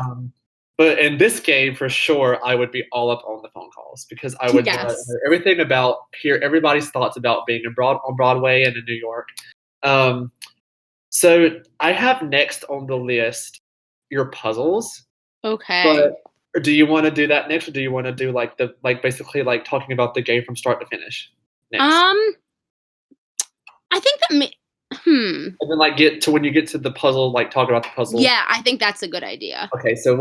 Speaker 1: But in this game, for sure, I would be all up on the phone calls because I would know everything about everybody's thoughts about being on Broadway and in New York. So I have next on the list your puzzles.
Speaker 2: Okay.
Speaker 1: But do you want to do that next, or do you want to do like basically like talking about the game from start to finish next? I
Speaker 2: think that
Speaker 1: and then like when you get to the puzzle, like talk about the puzzle.
Speaker 2: Yeah, I think that's a good idea.
Speaker 1: Okay, so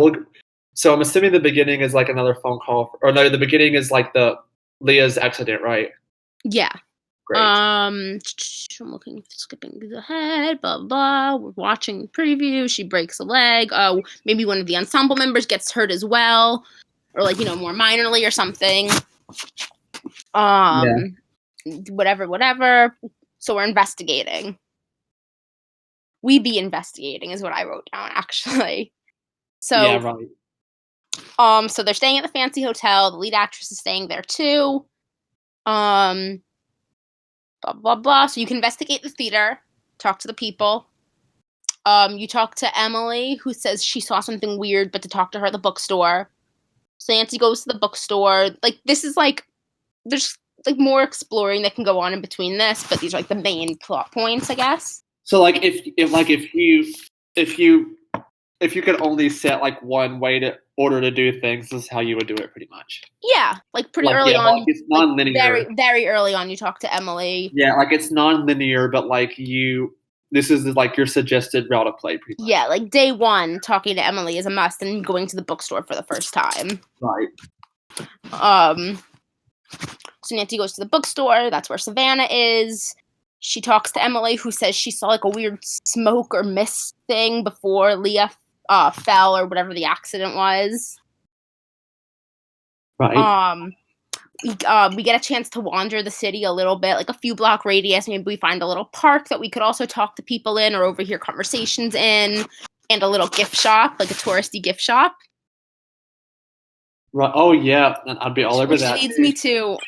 Speaker 1: I'm assuming the beginning is like another phone call, or no, the beginning is like the Leah's accident, right?
Speaker 2: Yeah. Great. I'm skipping ahead, blah, blah. We're watching preview. She breaks a leg. Oh, maybe one of the ensemble members gets hurt as well. Or like, more minorly or something. Whatever. So we're investigating. We be investigating is what I wrote down, actually. So,
Speaker 1: yeah, right.
Speaker 2: So they're staying at the fancy hotel. The lead actress is staying there too. Blah, blah, blah. So you can investigate the theater, talk to the people. You talk to Emily, who says she saw something weird, but to talk to her at the bookstore. So Nancy goes to the bookstore. Like, this is like, there's like more exploring that can go on in between this, but these are like the main plot points, I guess.
Speaker 1: So like if if you could only set like one way to order to do things, this is how you would do it pretty much.
Speaker 2: Yeah, like pretty early on.
Speaker 1: Like it's non-linear.
Speaker 2: Very, very early on, you talk to Emily.
Speaker 1: Yeah, like it's non-linear, but like this is like your suggested route of play pretty much.
Speaker 2: Yeah, like day one, talking to Emily is a must, and going to the bookstore for the first time.
Speaker 1: Right.
Speaker 2: So Nancy goes to the bookstore. That's where Savannah is. She talks to Emily, who says she saw like a weird smoke or mist thing before Leah fell or whatever the accident was.
Speaker 1: Right.
Speaker 2: We get a chance to wander the city a little bit, like a few block radius. Maybe we find a little park that we could also talk to people in or overhear conversations in, and a little gift shop, like a touristy gift shop.
Speaker 1: Right. Oh yeah, and I'd be all over that.
Speaker 2: Which leads me to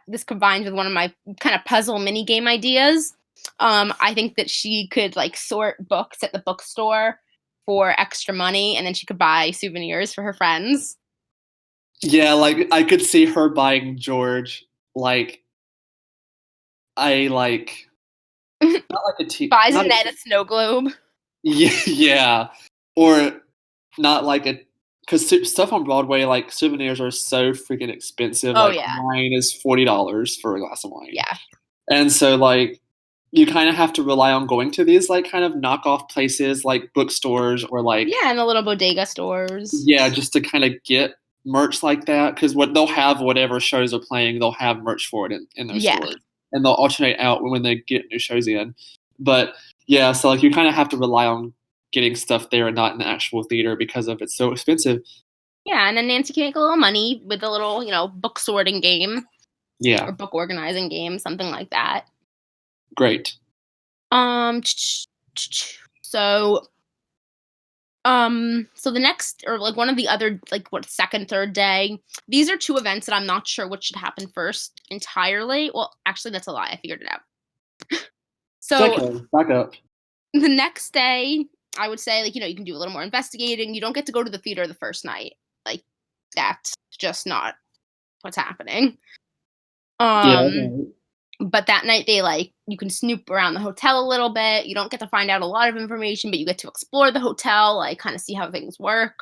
Speaker 2: this combines with one of my kind of puzzle mini game ideas. I think that she could like sort books at the bookstore for extra money, and then she could buy souvenirs for her friends.
Speaker 1: Yeah, like I could see her buying George like not like a
Speaker 2: buys a net of snow globe.
Speaker 1: Yeah, or not like a because stuff on Broadway like souvenirs are so freaking expensive.
Speaker 2: Oh
Speaker 1: like,
Speaker 2: yeah,
Speaker 1: wine is $40 for a glass of wine.
Speaker 2: Yeah,
Speaker 1: and so like you kind of have to rely on going to these like kind of knockoff places like bookstores or like
Speaker 2: and the little bodega stores.
Speaker 1: Yeah, just to kind of get merch like that because they'll have whatever shows are playing, they'll have merch for it in those stores, and they'll alternate out when they get new shows in. But yeah, so like you kind of have to rely on getting stuff there and not in the actual theater because of it's so expensive.
Speaker 2: Yeah, and then Nancy can make a little money with a little, book sorting game.
Speaker 1: Yeah,
Speaker 2: or book organizing game, something like that.
Speaker 1: Great.
Speaker 2: So the next, or like one of the other, like second, third day, these are two events that I'm not sure what should happen first entirely. Well, actually, that's a lie. I figured it out. So
Speaker 1: back up.
Speaker 2: The next day, I would say, like, you can do a little more investigating. You don't get to go to the theater the first night. Like, that's just not what's happening. But that night you can snoop around the hotel a little bit. You don't get to find out a lot of information, but you get to explore the hotel, like kind of see how things work.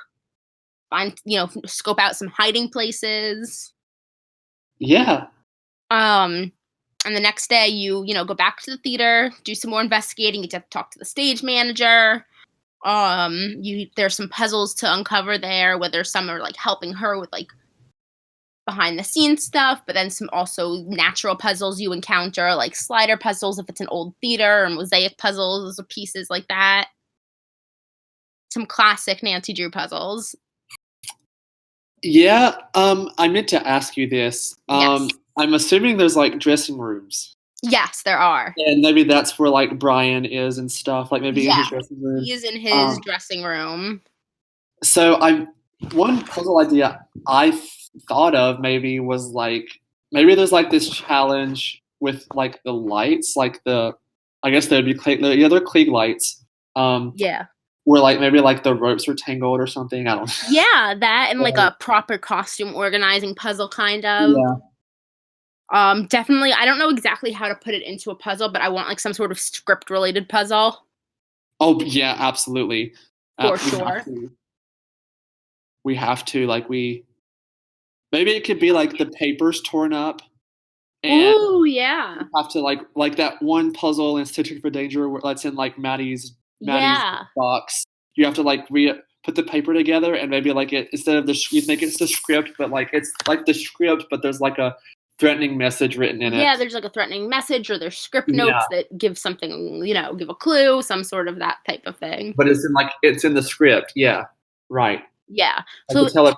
Speaker 2: Scope out some hiding places.
Speaker 1: Yeah.
Speaker 2: And the next day you go back to the theater, do some more investigating, you get to talk to the stage manager. There's some puzzles to uncover there, whether some are like helping her with like behind the scenes stuff, but then some also natural puzzles you encounter, like slider puzzles if it's an old theater, or mosaic puzzles or pieces like that. Some classic Nancy Drew puzzles.
Speaker 1: Yeah, I meant to ask you this.
Speaker 2: Yes.
Speaker 1: I'm assuming there's like dressing rooms.
Speaker 2: Yes, there are.
Speaker 1: And maybe that's where like Brian is and stuff. Like maybe in his dressing room.
Speaker 2: He is in his dressing room.
Speaker 1: So one puzzle idea I thought of maybe was like maybe there's like this challenge with like the lights, like I guess there'd be they're Klieg lights. Where like maybe like the ropes are tangled or something. I don't know.
Speaker 2: Yeah, that and like a proper costume organizing puzzle kind of.
Speaker 1: Yeah.
Speaker 2: Definitely, I don't know exactly how to put it into a puzzle, but I want like some sort of script related puzzle.
Speaker 1: Oh yeah, absolutely.
Speaker 2: For sure.
Speaker 1: We have to maybe it could be like the paper's torn up.
Speaker 2: Oh yeah.
Speaker 1: You have to like that one puzzle in Stitching for Danger where that's in like Maddie's box. You have to like put the paper together and maybe like it instead of you make it the script, but like it's like the script, but there's like a threatening message written in it.
Speaker 2: Yeah, there's like a threatening message, or there's script notes that give something, give a clue, some sort of that type of thing.
Speaker 1: But it's in the script. Yeah, right.
Speaker 2: Yeah.
Speaker 1: Like
Speaker 2: so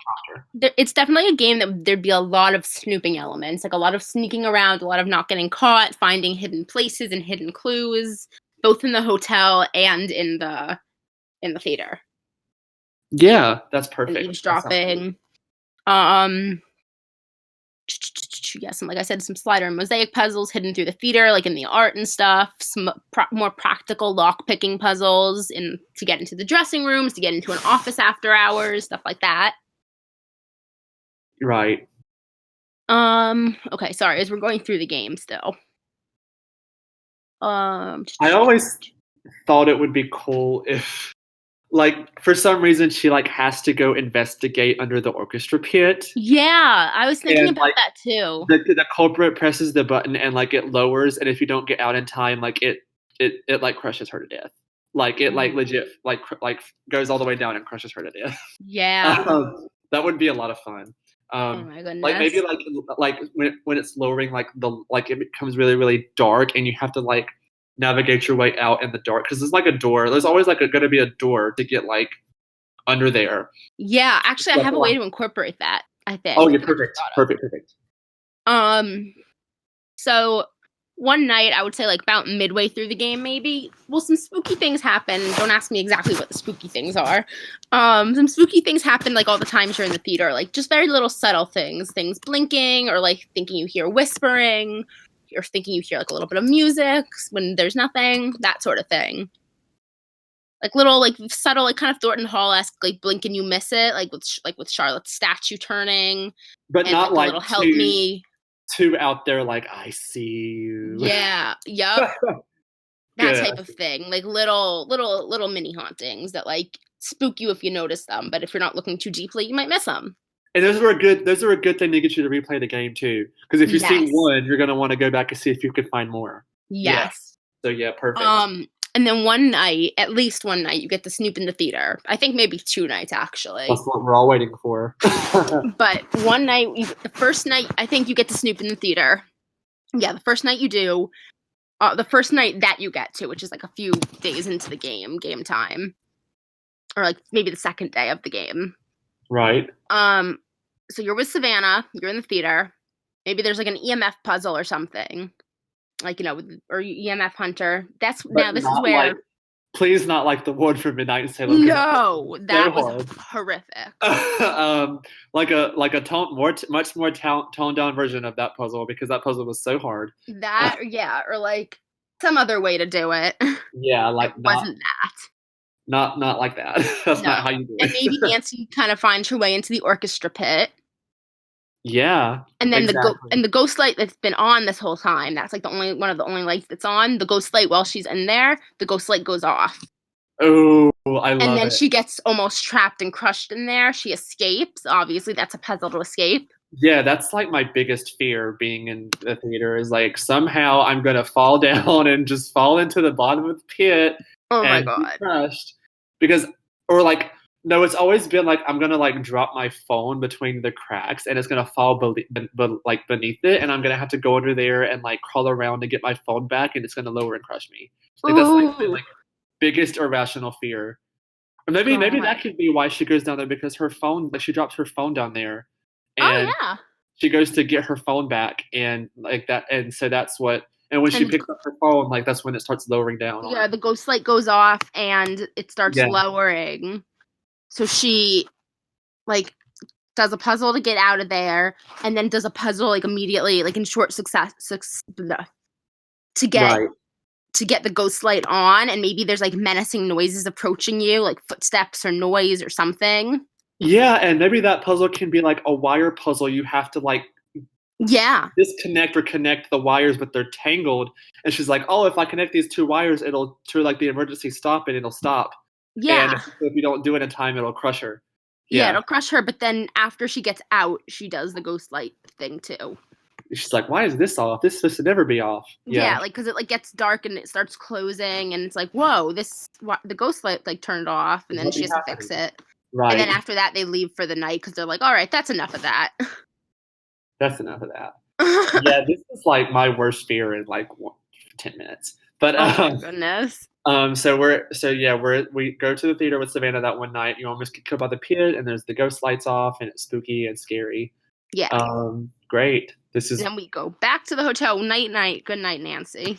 Speaker 2: it's definitely a game that there'd be a lot of snooping elements, like a lot of sneaking around, a lot of not getting caught, finding hidden places and hidden clues, both in the hotel and in the theater.
Speaker 1: Yeah, that's perfect.
Speaker 2: And eavesdropping. Yes, and like I said, some slider and mosaic puzzles hidden through the theater, like in the art and stuff. Some more practical lock-picking puzzles to get into the dressing rooms, to get into an office after hours, stuff like that.
Speaker 1: Right.
Speaker 2: Okay, sorry, as we're going through the game still.
Speaker 1: I always thought it would be cool if like for some reason she like has to go investigate under the orchestra pit.
Speaker 2: Yeah, I was thinking
Speaker 1: And,
Speaker 2: about
Speaker 1: like,
Speaker 2: that too.
Speaker 1: The culprit presses the button and like it lowers, and if you don't get out in time, like it like crushes her to death. Like it like legit like goes all the way down and crushes her to death.
Speaker 2: Yeah.
Speaker 1: That would be a lot of fun.
Speaker 2: Oh my goodness.
Speaker 1: Like maybe like when it's lowering, like it becomes really really dark, and you have to like navigate your way out in the dark because there's like a door. There's always like going to be a door to get like under there.
Speaker 2: Yeah, actually, I have a way to incorporate that. I think.
Speaker 1: Oh, you're perfect. Perfect.
Speaker 2: So one night, I would say like about midway through the game, maybe. Well, some spooky things happen. Don't ask me exactly what the spooky things are. Some spooky things happen like all the times you're in the theater, like just very little subtle things blinking, or like thinking you hear whispering, or thinking you hear like a little bit of music when there's nothing, that sort of thing. Like little, like subtle, like kind of Thornton Hall-esque, like blink and you miss it, like with Charlotte's statue turning,
Speaker 1: but
Speaker 2: and,
Speaker 1: not
Speaker 2: like a little help me.
Speaker 1: Too out there, like I see you.
Speaker 2: Yeah, yep, that type of thing. Like little mini hauntings that like spook you if you notice them, but if you're not looking too deeply, you might miss them.
Speaker 1: And those are a good thing to get you to replay the game too, because if you see one, you're gonna want to go back and see if you could find more.
Speaker 2: Yes.
Speaker 1: So yeah, perfect.
Speaker 2: And then one night, at least one night, you get to snoop in the theater. I think maybe 2 nights, actually.
Speaker 1: That's what we're all waiting for.
Speaker 2: But one night, the first night, I think you get to snoop in the theater. Yeah, the first night you do. The first night that you get to, which is like a few days into the game time. Or like maybe the second day of the game.
Speaker 1: Right.
Speaker 2: So you're with Savannah, you're in the theater. Maybe there's like an EMF puzzle or something. Like, you know, or EMF Hunter. This is where...
Speaker 1: Like, please not like the one from Midnight in Salem.
Speaker 2: No, that was horrific.
Speaker 1: Like a much more toned down version of that puzzle, because that puzzle was so hard.
Speaker 2: Or like some other way to do it.
Speaker 1: Yeah, like
Speaker 2: it wasn't that.
Speaker 1: Not like that. That's not how you do it.
Speaker 2: And maybe Nancy kind of finds her way into the orchestra pit.
Speaker 1: Yeah.
Speaker 2: And then the ghost light that's been on this whole time, that's like one of the only lights that's on. The ghost light, while she's in there, the ghost light goes off.
Speaker 1: Oh, I love it.
Speaker 2: And then she gets almost trapped and crushed in there. She escapes. Obviously, that's a puzzle to escape.
Speaker 1: Yeah, that's like my biggest fear being in the theater, is like somehow I'm going to fall down and just fall into the bottom of the pit.
Speaker 2: Oh my God.
Speaker 1: Be crushed. Because, or like, no, it's always been like I'm gonna like drop my phone between the cracks, and it's gonna fall beneath it, and I'm gonna have to go under there and like crawl around to get my phone back, and it's gonna lower and crush me. Like, that's like my biggest irrational fear. Or maybe that could be why she goes down there, because her phone, like she drops her phone down there, and she goes to get her phone back, and like that, and so that's what. And when she picks up her phone, like that's when it starts lowering down.
Speaker 2: Yeah, the ghost light goes off, and it starts lowering. So she, like, does a puzzle to get out of there, and then does a puzzle, like, immediately, like, in short success to get the ghost light on, and maybe there's, like, menacing noises approaching you, like footsteps or noise or something.
Speaker 1: Yeah, and maybe that puzzle can be, like, a wire puzzle. You have to, like, disconnect or connect the wires, but they're tangled. And she's like, oh, if I connect these 2 wires, it'll turn, like, the emergency stop, and it'll stop.
Speaker 2: Yeah.
Speaker 1: And if you don't do it in time, it'll crush her.
Speaker 2: Yeah, it'll crush her, but then after she gets out, she does the ghost light thing too.
Speaker 1: She's like, why is this off? This is supposed to never be off.
Speaker 2: Yeah, like, because it like gets dark and it starts closing, and it's like, whoa, the ghost light like turned off, and then she has to fix it. Right. And then after that, they leave for the night because they're like, all right, that's enough of that.
Speaker 1: That's enough of that. Yeah, this is like my worst fear in like 10 minutes. But
Speaker 2: oh my goodness.
Speaker 1: So we go to the theater with Savannah that one night. You almost get killed by the pit, and there's the ghost lights off, and it's spooky and scary.
Speaker 2: Yeah.
Speaker 1: Great.
Speaker 2: And then we go back to the hotel. Night. Good night, Nancy.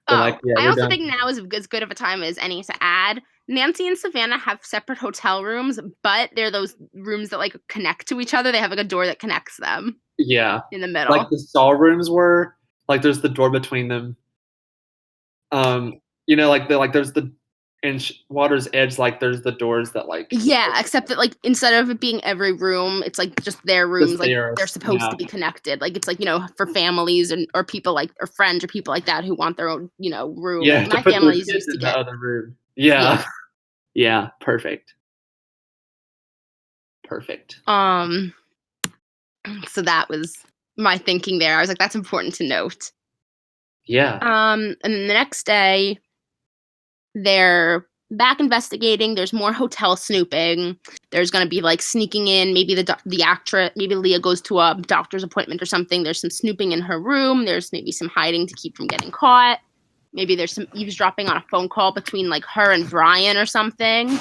Speaker 2: So I also think now is as good of a time as any to add. Nancy and Savannah have separate hotel rooms, but they're those rooms that like connect to each other. They have like a door that connects them.
Speaker 1: Yeah.
Speaker 2: In the middle.
Speaker 1: Like the stall rooms were, like there's the door between them. You know, like there's the in Water's Edge, like there's the doors that like.
Speaker 2: Yeah, except that like instead of it being every room, it's like just their rooms. Just like they're supposed to be connected. Like it's like, you know, for families or people like or friends or people like that who want their own, you know, room.
Speaker 1: Yeah,
Speaker 2: my family's used to
Speaker 1: get the other room. Yeah. Yeah, perfect.
Speaker 2: So that was my thinking there. I was like, that's important to note.
Speaker 1: Yeah.
Speaker 2: And then the next day, they're back investigating. There's more hotel snooping. There's going to be like sneaking in. Maybe the actress, maybe Leah goes to a doctor's appointment or something. There's some snooping in her room. There's maybe some hiding to keep from getting caught. Maybe there's some eavesdropping on a phone call between like her and Brian or something.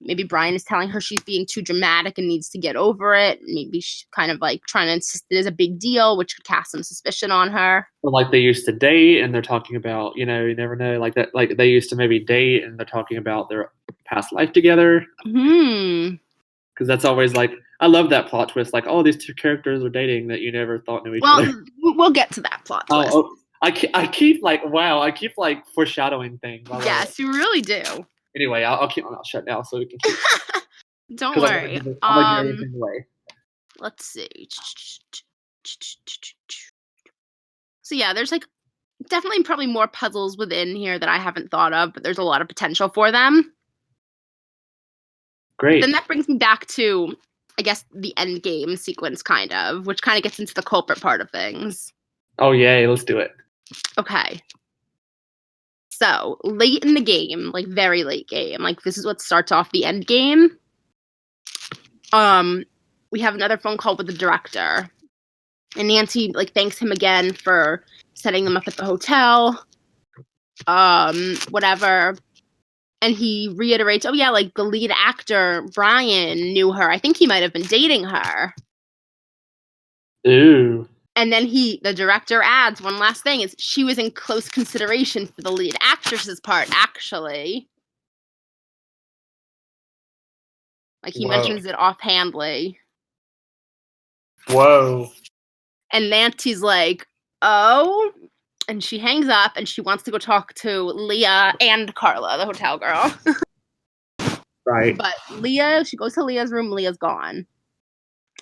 Speaker 2: Maybe Brian is telling her she's being too dramatic and needs to get over it. Maybe she's kind of like trying to insist it is a big deal, which could cast some suspicion on her.
Speaker 1: Or like they used to date and they're talking about, you never know, like that, like they used to maybe date and they're talking about their past life together. Because that's always like, I love that plot twist. Like, oh, these two characters are dating that you never thought knew each other.
Speaker 2: Well, we'll get to that plot twist.
Speaker 1: I keep like, foreshadowing things.
Speaker 2: Yes, you really do.
Speaker 1: Anyway, I'll keep my mouth shut now so we can keep.
Speaker 2: Don't worry.
Speaker 1: I'm gonna give everything away.
Speaker 2: Let's see. So yeah, there's like definitely probably more puzzles within here that I haven't thought of, but there's a lot of potential for them.
Speaker 1: Great.
Speaker 2: Then that brings me back to, I guess, the end game sequence, which kind of gets into the culprit part of things.
Speaker 1: Oh yay, let's do it.
Speaker 2: Okay. So, late in the game, like very late game, like this is what starts off the end game. We have another phone call with the director. And Nancy like thanks him again for setting them up at the hotel. Whatever. And he reiterates, oh yeah, like the lead actor, Brian, knew her. I think he might have been dating her.
Speaker 1: Ooh.
Speaker 2: And then the director adds one last thing, is she was in close consideration for the lead actress's part, actually. Like, he mentions it offhandedly.
Speaker 1: Whoa.
Speaker 2: And Nancy's like, oh? And she hangs up, and she wants to go talk to Leah and Carla, the hotel girl.
Speaker 1: Right.
Speaker 2: But she goes to Leah's room, Leah's gone.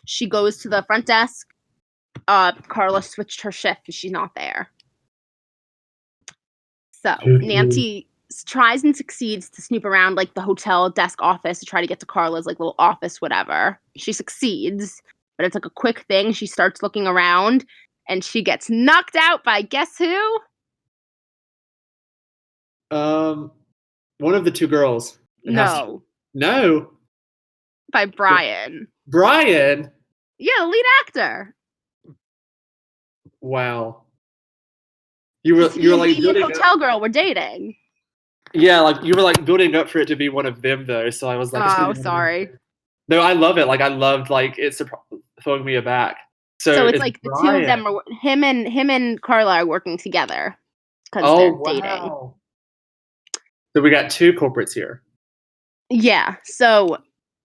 Speaker 2: She goes to the front desk. Carla switched her shift because she's not there. So Nancy tries and succeeds to snoop around like the hotel desk office to try to get to Carla's like little office, whatever. She succeeds, but it's like a quick thing. She starts looking around and she gets knocked out by guess who?
Speaker 1: One of the two girls.
Speaker 2: No. By Brian.
Speaker 1: Brian?
Speaker 2: Yeah, the lead actor.
Speaker 1: Wow. You were like
Speaker 2: the hotel girl we're dating.
Speaker 1: Yeah, like you were like building up for it to be one of them though, so I was like,
Speaker 2: oh, sorry.
Speaker 1: No, I love it. Like I loved like it's throwing me aback.
Speaker 2: So it's like the two of them are him and Carla are working together because they're dating.
Speaker 1: So we got two culprits here.
Speaker 2: Yeah. So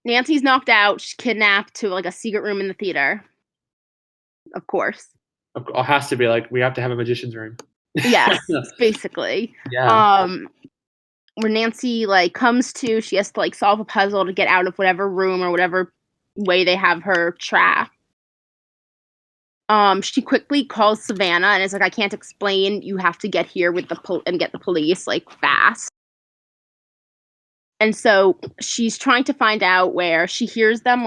Speaker 2: Nancy's knocked out. She's kidnapped to like a secret room in the theater. Of course.
Speaker 1: It has to be like we have to have a magician's room.
Speaker 2: Yes, basically.
Speaker 1: Yeah.
Speaker 2: Where Nancy like comes to, she has to like solve a puzzle to get out of whatever room or whatever way they have her trapped. She quickly calls Savannah and is like, I can't explain. You have to get here with and get the police like fast. And so she's trying to find out where she hears them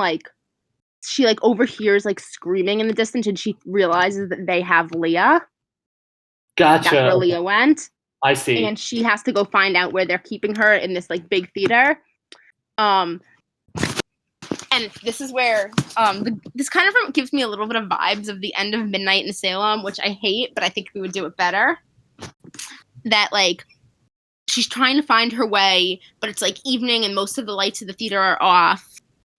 Speaker 2: she overhears like screaming in the distance and she realizes that they have Leah.
Speaker 1: Gotcha.
Speaker 2: That's where Leah went.
Speaker 1: I see.
Speaker 2: And she has to go find out where they're keeping her in this like big theater. And this is where this kind of gives me a little bit of vibes of the end of Midnight in Salem, which I hate, but I think we would do it better. That like she's trying to find her way, but it's like evening and most of the lights of the theater are off.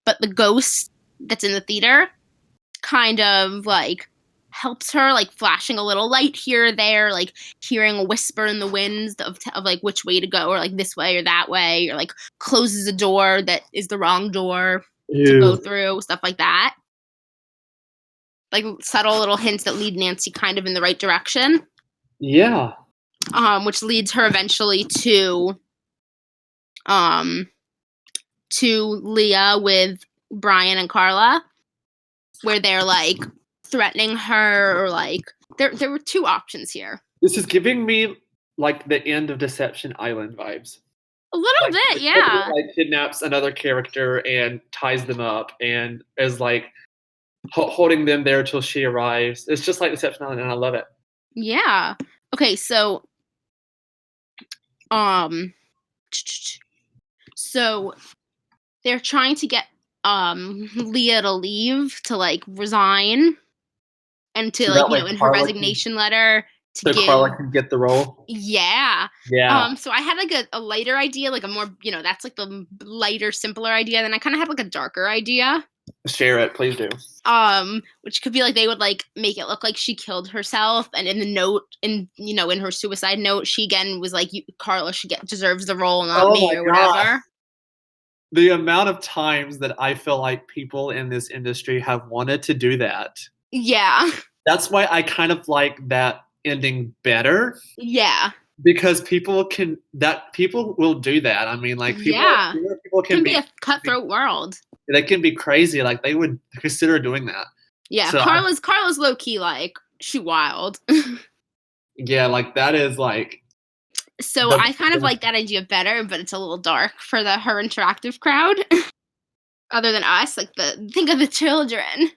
Speaker 2: But the ghost that's in the theater kind of like helps her, like flashing a little light here or there, like hearing a whisper in the winds of like which way to go, or like this way or that way, or like closes a door that is the wrong door to go through, stuff like that. Like subtle little hints that lead Nancy kind of in the right direction.
Speaker 1: Yeah.
Speaker 2: Which leads her eventually to Leah with Brian and Carla, where they're like threatening her, or like there were two options here.
Speaker 1: This is giving me like the end of Deception Island vibes.
Speaker 2: A little bit, yeah.
Speaker 1: Like kidnaps another character and ties them up and is like holding them there till she arrives. It's just like Deception Island, and I love it.
Speaker 2: Yeah. Okay, so so they're trying to get Leah to leave, to like resign, and to
Speaker 1: So
Speaker 2: like,
Speaker 1: that way
Speaker 2: in her
Speaker 1: Carla
Speaker 2: resignation letter to
Speaker 1: so
Speaker 2: give.
Speaker 1: Carla can get the role.
Speaker 2: Yeah.
Speaker 1: Yeah.
Speaker 2: So I had like a lighter idea, like a more, that's like the lighter, simpler idea. Then I kind of had like a darker idea.
Speaker 1: Share it, please do.
Speaker 2: Which could be like they would like make it look like she killed herself, and in the note, in her suicide note, she again was like, Carla deserves the role, not me, or whatever.
Speaker 1: The amount of times that I feel like people in this industry have wanted to do that.
Speaker 2: Yeah.
Speaker 1: That's why I kind of like that ending better.
Speaker 2: Yeah.
Speaker 1: Because people will do that. I mean, like people can
Speaker 2: be a cutthroat world.
Speaker 1: They can be crazy. Like they would consider doing that.
Speaker 2: Yeah, so Carla's low key like she wild.
Speaker 1: Yeah, like that is like.
Speaker 2: So I kind of like that idea better, but it's a little dark for her interactive crowd. Other than us, like think of the children.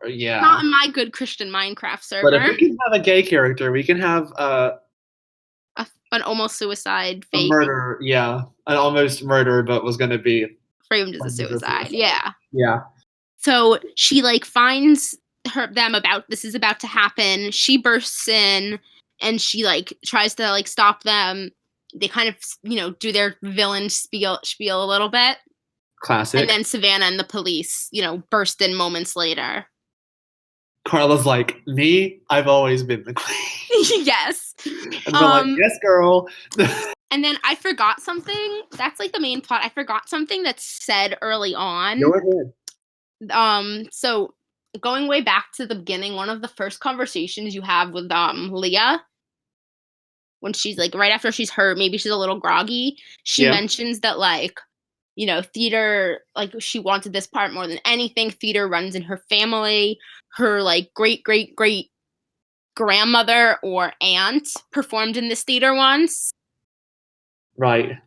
Speaker 1: Yeah.
Speaker 2: Not in my good Christian Minecraft server.
Speaker 1: But if we can have a gay character, we can have
Speaker 2: an almost suicide fake.
Speaker 1: A murder, yeah. An almost murder, but was going to be
Speaker 2: framed as a suicide. Yeah.
Speaker 1: Yeah.
Speaker 2: So she like finds them about this is about to happen. She bursts in and she like tries to like stop them. They kind of do their villain spiel a little bit.
Speaker 1: Classic.
Speaker 2: And then Savannah and the police burst in moments later.
Speaker 1: Carla's like, me, I've always been the queen.
Speaker 2: Yes.
Speaker 1: And we're like, yes, girl.
Speaker 2: And then I forgot something. That's like the main plot. I forgot something that's said early on.
Speaker 1: Go ahead.
Speaker 2: So going way back to the beginning, one of the first conversations you have with Leah, when she's like right after she's hurt, maybe she's a little groggy, she mentions that like, theater, like she wanted this part more than anything. Theater runs in her family. Her like great grandmother or aunt performed in this theater once.
Speaker 1: Right.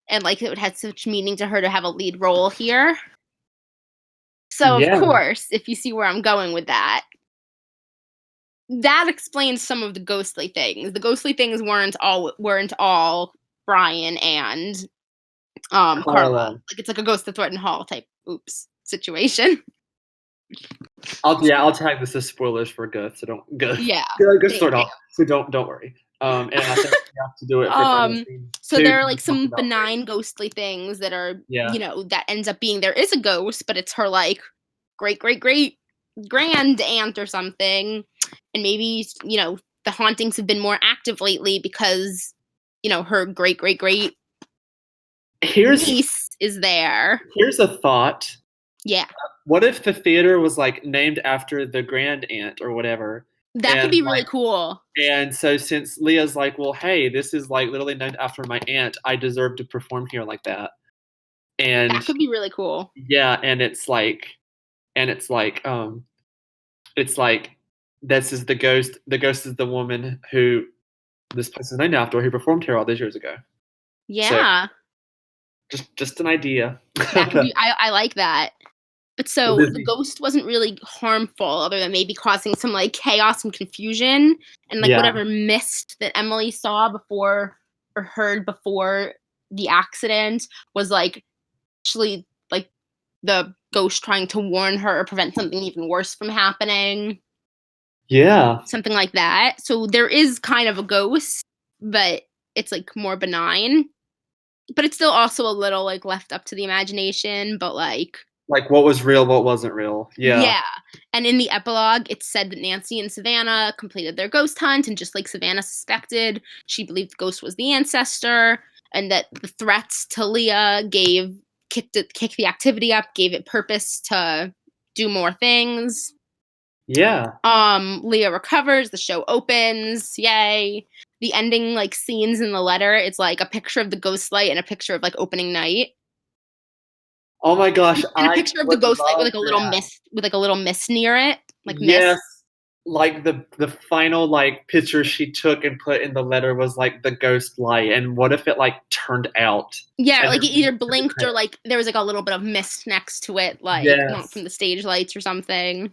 Speaker 2: And like it had such meaning to her to have a lead role here. So of course, if you see where I'm going with that, that explains some of the ghostly things. The ghostly things weren't all Brian and Carla. Like it's like a ghost that threatened Hall type situation.
Speaker 1: I'll tag this as spoilers for Ghost, so don't go.
Speaker 2: Yeah.
Speaker 1: Go start off. So don't worry. And I think we have to do it for
Speaker 2: so there are like some benign ghostly things that are that ends up being there is a ghost, but it's her like great grand aunt or something. And maybe the hauntings have been more active lately because her great niece is there.
Speaker 1: Here's a thought.
Speaker 2: Yeah.
Speaker 1: What if the theater was like named after the grand aunt or whatever?
Speaker 2: That could be really cool.
Speaker 1: And so since Leah's like, well, hey, this is like literally named after my aunt, I deserve to perform here like that. And
Speaker 2: that could be really cool.
Speaker 1: Yeah, and it's like this is the ghost. The ghost is the woman who this place is named after, who performed here all these years ago.
Speaker 2: Yeah.
Speaker 1: So, just an idea.
Speaker 2: That could be, I like that. But so the ghost wasn't really harmful other than maybe causing some like chaos and confusion and like whatever mist that Emily saw before or heard before the accident was like actually like the ghost trying to warn her or prevent something even worse from happening.
Speaker 1: Yeah.
Speaker 2: Something like that. So there is kind of a ghost, but it's like more benign. But it's still also a little like left up to the imagination, but like
Speaker 1: what was real, what wasn't real. Yeah.
Speaker 2: Yeah. And in the epilogue, it's said that Nancy and Savannah completed their ghost hunt, and just like Savannah suspected, she believed the ghost was the ancestor, and that the threats to Leah kicked the activity up, gave it purpose to do more things.
Speaker 1: Yeah.
Speaker 2: Leah recovers, the show opens, yay. The ending like scenes in the letter, it's like a picture of the ghost light and a picture of like opening night.
Speaker 1: Oh my gosh!
Speaker 2: And a picture of the ghost light with like a little mist, near it, like mist.
Speaker 1: Yes, like the final like picture she took and put in the letter was like the ghost light, and what if it like turned out?
Speaker 2: Yeah,
Speaker 1: And
Speaker 2: like it
Speaker 1: then-
Speaker 2: either blinked or like there was like a little bit of mist next to it, like not from the stage lights or something.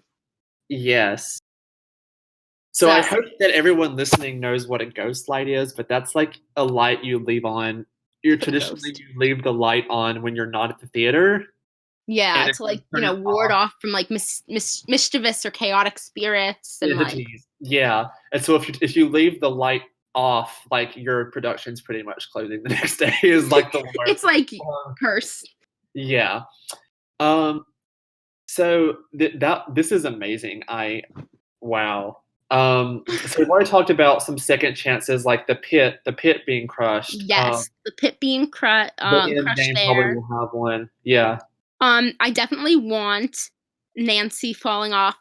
Speaker 1: Yes. So I hope that everyone listening knows what a ghost light is, but that's like a light you leave on. Traditionally you leave the light on when you're not at the theater.
Speaker 2: Yeah, to like, ward off from like mischievous or chaotic spirits and
Speaker 1: entities. Yeah. And so if you leave the light off, like your production's pretty much closing the next day is like the worst.
Speaker 2: It's like curse.
Speaker 1: Yeah. So this is amazing. Wow. So we've already talked about some second chances, like the pit being crushed.
Speaker 2: Yes, the pit being crushed there.
Speaker 1: Probably will have one. Yeah.
Speaker 2: I definitely want Nancy falling off,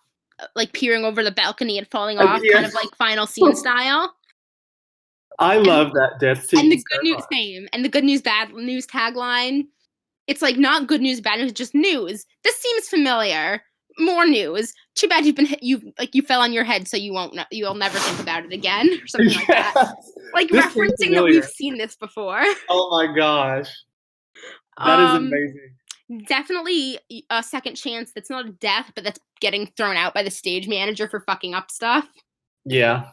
Speaker 2: like peering over the balcony and falling off, kind of like final scene style.
Speaker 1: I love that death scene.
Speaker 2: And the good news same. And the good news, bad news tagline. It's like not good news, bad news, just news. This seems familiar. More news. Too bad you fell on your head, so you'll never think about it again, or something like that. Like referencing that we've seen this before.
Speaker 1: Oh my gosh, that is amazing.
Speaker 2: Definitely a second chance. That's not a death, but that's getting thrown out by the stage manager for fucking up stuff.
Speaker 1: Yeah,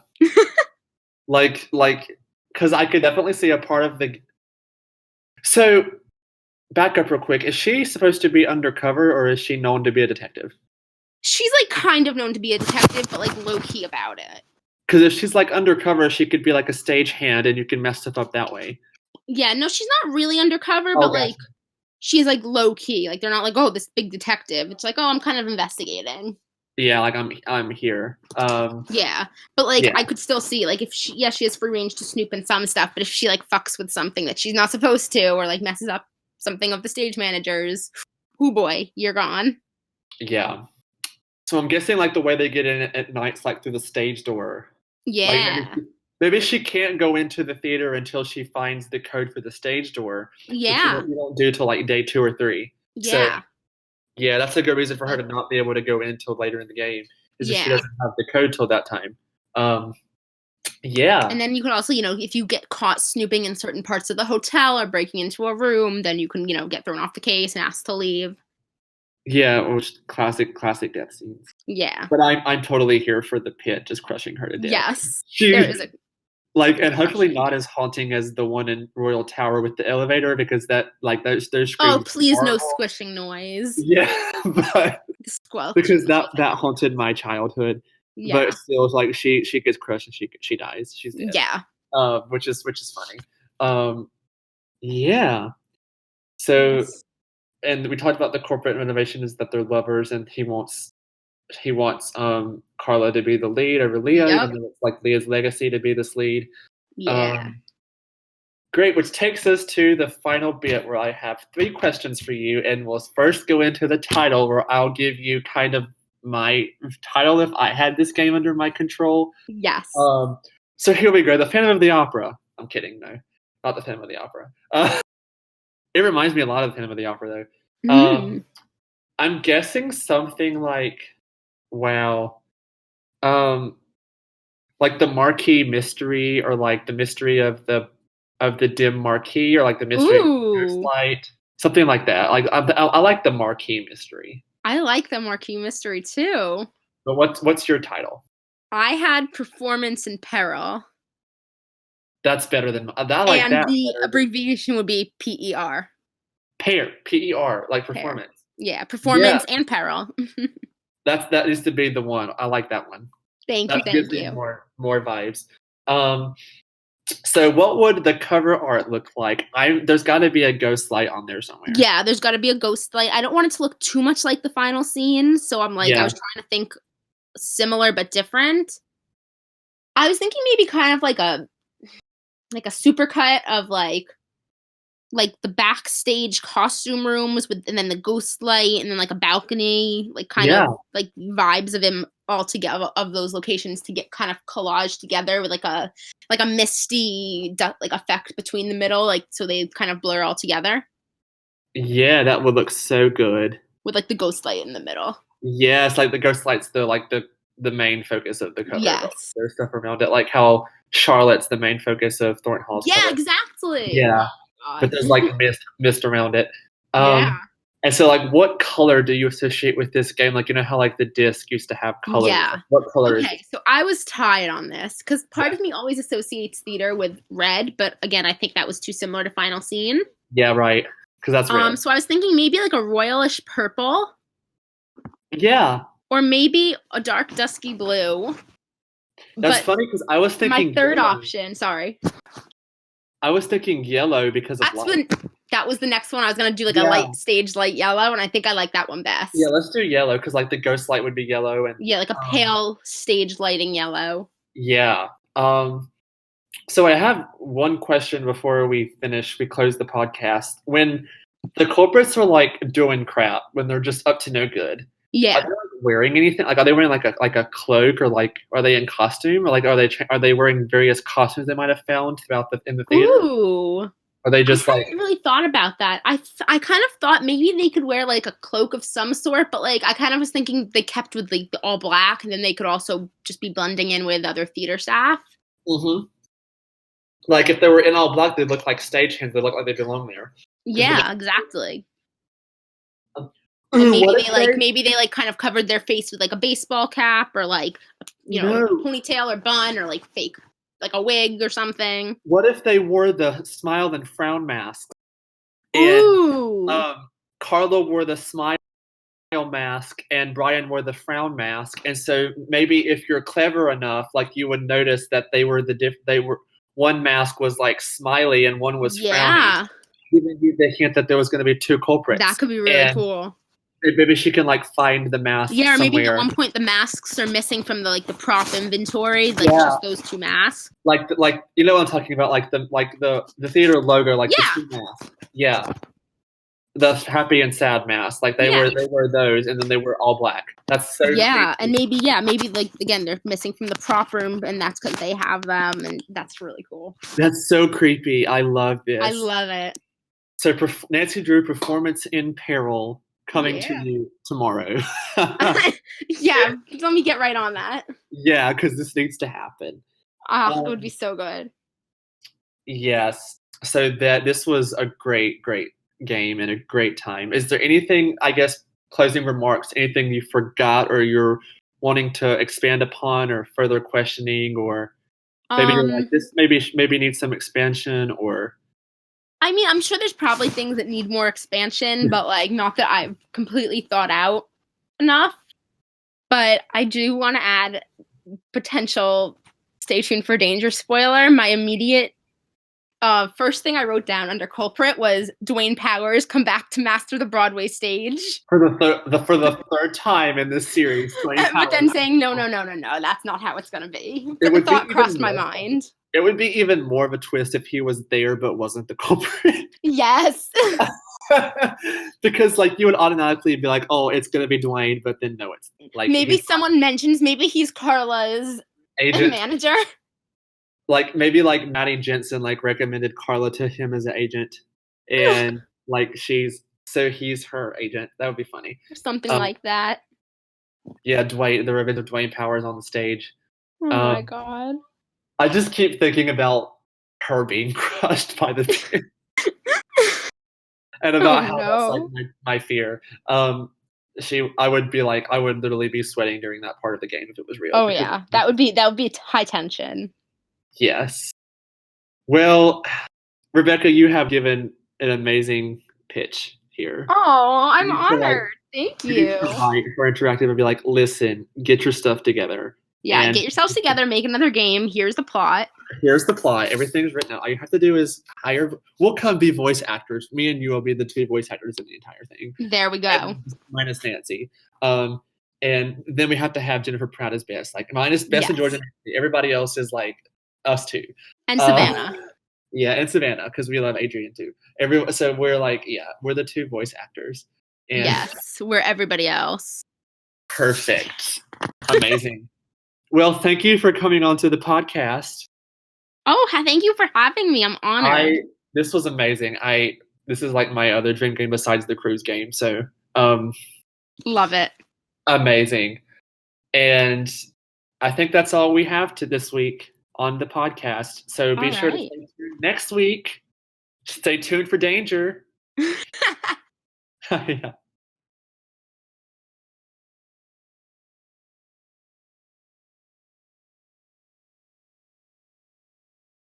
Speaker 1: like, because I could definitely see a part of the. So, back up real quick. Is she supposed to be undercover, or is she known to be a detective?
Speaker 2: She's like kind of known to be a detective, but like low key about it.
Speaker 1: Because if she's like undercover, she could be like a stagehand, and you can mess stuff up that way.
Speaker 2: Yeah, no, she's not really undercover, but like she's like low key. Like they're not like, oh, this big detective. It's like, oh, I'm kind of investigating.
Speaker 1: Yeah, like I'm here.
Speaker 2: Yeah, but like I could still see like if she has free range to snoop in some stuff, but if she like fucks with something that she's not supposed to, or like messes up something of the stage managers, oh boy, you're gone.
Speaker 1: Yeah. So I'm guessing like the way they get in at night's like through the stage door.
Speaker 2: Yeah.
Speaker 1: Like maybe she can't go into the theater until she finds the code for the stage door.
Speaker 2: Yeah.
Speaker 1: Which you don't do till like day 2 or 3.
Speaker 2: Yeah.
Speaker 1: So, yeah, that's a good reason for her to not be able to go in until later in the game. Is if she doesn't have the code till that time. Yeah.
Speaker 2: And then you can also, if you get caught snooping in certain parts of the hotel or breaking into a room, then you can, get thrown off the case and asked to leave.
Speaker 1: Yeah, which classic death scenes.
Speaker 2: Yeah.
Speaker 1: But I'm totally here for the pit just crushing her to death.
Speaker 2: Yes. There is
Speaker 1: and hopefully not as haunting as the one in Royal Tower with the elevator, because that those screams.
Speaker 2: Oh, please, no squishing noise.
Speaker 1: Yeah, but
Speaker 2: squelch.
Speaker 1: Because that haunted my childhood.
Speaker 2: Yeah.
Speaker 1: But still, like she gets crushed and she dies. She's dead.
Speaker 2: Yeah.
Speaker 1: Which is funny. Yeah. So. Yes. And we talked about the corporate renovation is that they're lovers, and he wants Carla to be the lead over Leah, even though it's like Leah's legacy to be this lead.
Speaker 2: Yeah.
Speaker 1: Great, which takes us to the final bit where I have 3 questions for you, and we'll first go into the title, where I'll give you kind of my title if I had this game under my control.
Speaker 2: Yes.
Speaker 1: So here we go. The Phantom of the Opera. I'm kidding, no, not the Phantom of the Opera. It reminds me a lot of the Phantom of the Opera, though. I'm guessing something like, like the Marquee Mystery, or like the mystery of the dim marquee, or like the mystery of the ghost light, something like that. Like I like the Marquee Mystery.
Speaker 2: I like the Marquee Mystery too.
Speaker 1: But what's your title?
Speaker 2: I had Performance in Peril.
Speaker 1: That's better than I like
Speaker 2: and
Speaker 1: that.
Speaker 2: And the abbreviation would be PER.
Speaker 1: PER, like performance.
Speaker 2: Yeah, performance and peril.
Speaker 1: That needs to be the one. I like that one.
Speaker 2: Thank you.
Speaker 1: More vibes. So what would the cover art look like? There's got to be a ghost light on there somewhere.
Speaker 2: Yeah, there's got to be a ghost light. I don't want it to look too much like the final scene, so I'm like, I was trying to think similar but different. I was thinking maybe kind of like a supercut of like the backstage costume rooms and then the ghost light, and then like a balcony, like kind of like vibes of him all together, of those locations, to get kind of collaged together with like a misty like effect between the middle, like so they kind of blur all together.
Speaker 1: Yeah, that would look so good
Speaker 2: with like the ghost light in the middle.
Speaker 1: Yes, like the ghost light's the the main focus of the cover.
Speaker 2: Yes.
Speaker 1: There's stuff around it, like how Charlotte's the main focus of Thornhall's cover.
Speaker 2: Exactly.
Speaker 1: Yeah.
Speaker 2: Oh,
Speaker 1: but there's like mist around it.
Speaker 2: Yeah.
Speaker 1: And so like what color do you associate with this game? Like, you know how like the disc used to have colors?
Speaker 2: Yeah.
Speaker 1: Like, what color is it?
Speaker 2: Okay, so I was tied on this because part of me always associates theater with red, but again, I think that was too similar to Final Scene.
Speaker 1: Yeah, right. Because that's red.
Speaker 2: So I was thinking maybe like a royalish purple.
Speaker 1: Yeah.
Speaker 2: Or maybe a dark dusky blue.
Speaker 1: That's funny because I was thinking
Speaker 2: my third
Speaker 1: yellow.
Speaker 2: option, sorry.
Speaker 1: I was thinking yellow because of light.
Speaker 2: That was the next one. I was going to do like a light stage light yellow, and I think I like that one best.
Speaker 1: Yeah, let's do yellow because like the ghost light would be yellow. And
Speaker 2: yeah, like a pale stage lighting yellow.
Speaker 1: Yeah. So I have one question before we close the podcast. When the culprits are like doing crap, when they're just up to no good,
Speaker 2: yeah,
Speaker 1: are they wearing anything? Like, are they wearing like a cloak, or like are they in costume, or like are they wearing various costumes they might have found in the theater?
Speaker 2: Ooh.
Speaker 1: Are they just
Speaker 2: I hadn't really thought about that. I kind of thought maybe they could wear like a cloak of some sort, but like I kind of was thinking they kept with like the all black, and then they could also just be blending in with other theater staff.
Speaker 1: Mm-hmm. Like if they were in all black, they'd look like stagehands. They look like they belong there.
Speaker 2: Yeah, exactly. Maybe they like kind of covered their face with like a baseball cap, or like a ponytail or bun, or like fake like a wig or something.
Speaker 1: What if they wore the smile and frown mask?
Speaker 2: Ooh.
Speaker 1: And Carla wore the smile mask and Brian wore the frown mask. And so maybe if you're clever enough, like you would notice that they were one mask was like smiley and one was frowny. Giving you the hint that there was going to be two culprits.
Speaker 2: That could be really cool.
Speaker 1: Maybe she can like find the mask.
Speaker 2: Yeah, or
Speaker 1: somewhere.
Speaker 2: maybe at one point the masks are missing from the prop inventory, like just those two masks.
Speaker 1: Like you know what I'm talking about, like the theater logo, like the two masks. Yeah. The happy and sad mask. Like they were those, and then they were all black. That's so creepy.
Speaker 2: And maybe like again they're missing from the prop room, and that's because they have them, and that's really cool.
Speaker 1: That's so creepy. I love this.
Speaker 2: I love it.
Speaker 1: So Nancy Drew performance in Peril coming to you tomorrow.
Speaker 2: Yeah, let me get right on that.
Speaker 1: Yeah, because this needs to happen.
Speaker 2: It would be so good.
Speaker 1: Yes. So this was a great game and a great time. Is there anything, I guess, closing remarks, anything you forgot or you're wanting to expand upon or further questioning, or maybe you're like, this maybe needs some expansion, or...
Speaker 2: I mean, I'm sure there's probably things that need more expansion, but like not that I've completely thought out enough. But I do want to add potential stay tuned for danger spoiler. My immediate first thing I wrote down under culprit was Dwayne Powers come back to master the Broadway stage
Speaker 1: for the third time in this series.
Speaker 2: But then saying no, that's not how it's gonna be. The thought crossed my mind.
Speaker 1: It would be even more of a twist if he was there but wasn't the culprit.
Speaker 2: Yes.
Speaker 1: Because like you would automatically be like, oh, it's gonna be Dwayne, but then no, it's like
Speaker 2: maybe someone mentions maybe he's Carla's agent manager.
Speaker 1: Like maybe like Maddie Jensen like recommended Carla to him as an agent, and like he's her agent. That would be funny.
Speaker 2: Or something like that.
Speaker 1: Yeah, the revenge of Dwayne Powers on the stage.
Speaker 2: Oh my god.
Speaker 1: I just keep thinking about her being crushed by the team. And about how that's like my fear. I would literally be sweating during that part of the game if it was real.
Speaker 2: Oh yeah, that would be high tension.
Speaker 1: Yes. Well, Rebecca, you have given an amazing pitch here.
Speaker 2: Oh, I'm honored. Thank you.
Speaker 1: For interactive and be like, listen, get your stuff together.
Speaker 2: Yeah, get yourselves together, make another game. Here's the plot. Everything's written out. All you have to do is we'll come be voice actors. Me and you will be the two voice actors in the entire thing. There we go.
Speaker 1: Minus Nancy. And then we have to have Jennifer Pratt as Bess. Like minus Bess and George and Nancy. Everybody else is like us two.
Speaker 2: And Savannah.
Speaker 1: Yeah, and Savannah, because we love Adrian too. So we're like, we're the two voice actors. And
Speaker 2: yes, we're everybody else.
Speaker 1: Perfect. Amazing. Well, thank you for coming on to the podcast.
Speaker 2: Oh, thank you for having me. I'm honored.
Speaker 1: This was amazing. This is like my other dream game besides the cruise game. So,
Speaker 2: love it.
Speaker 1: Amazing. And I think that's all we have to this week on the podcast. So be sure to stay tuned next week. Stay tuned for danger. Yeah.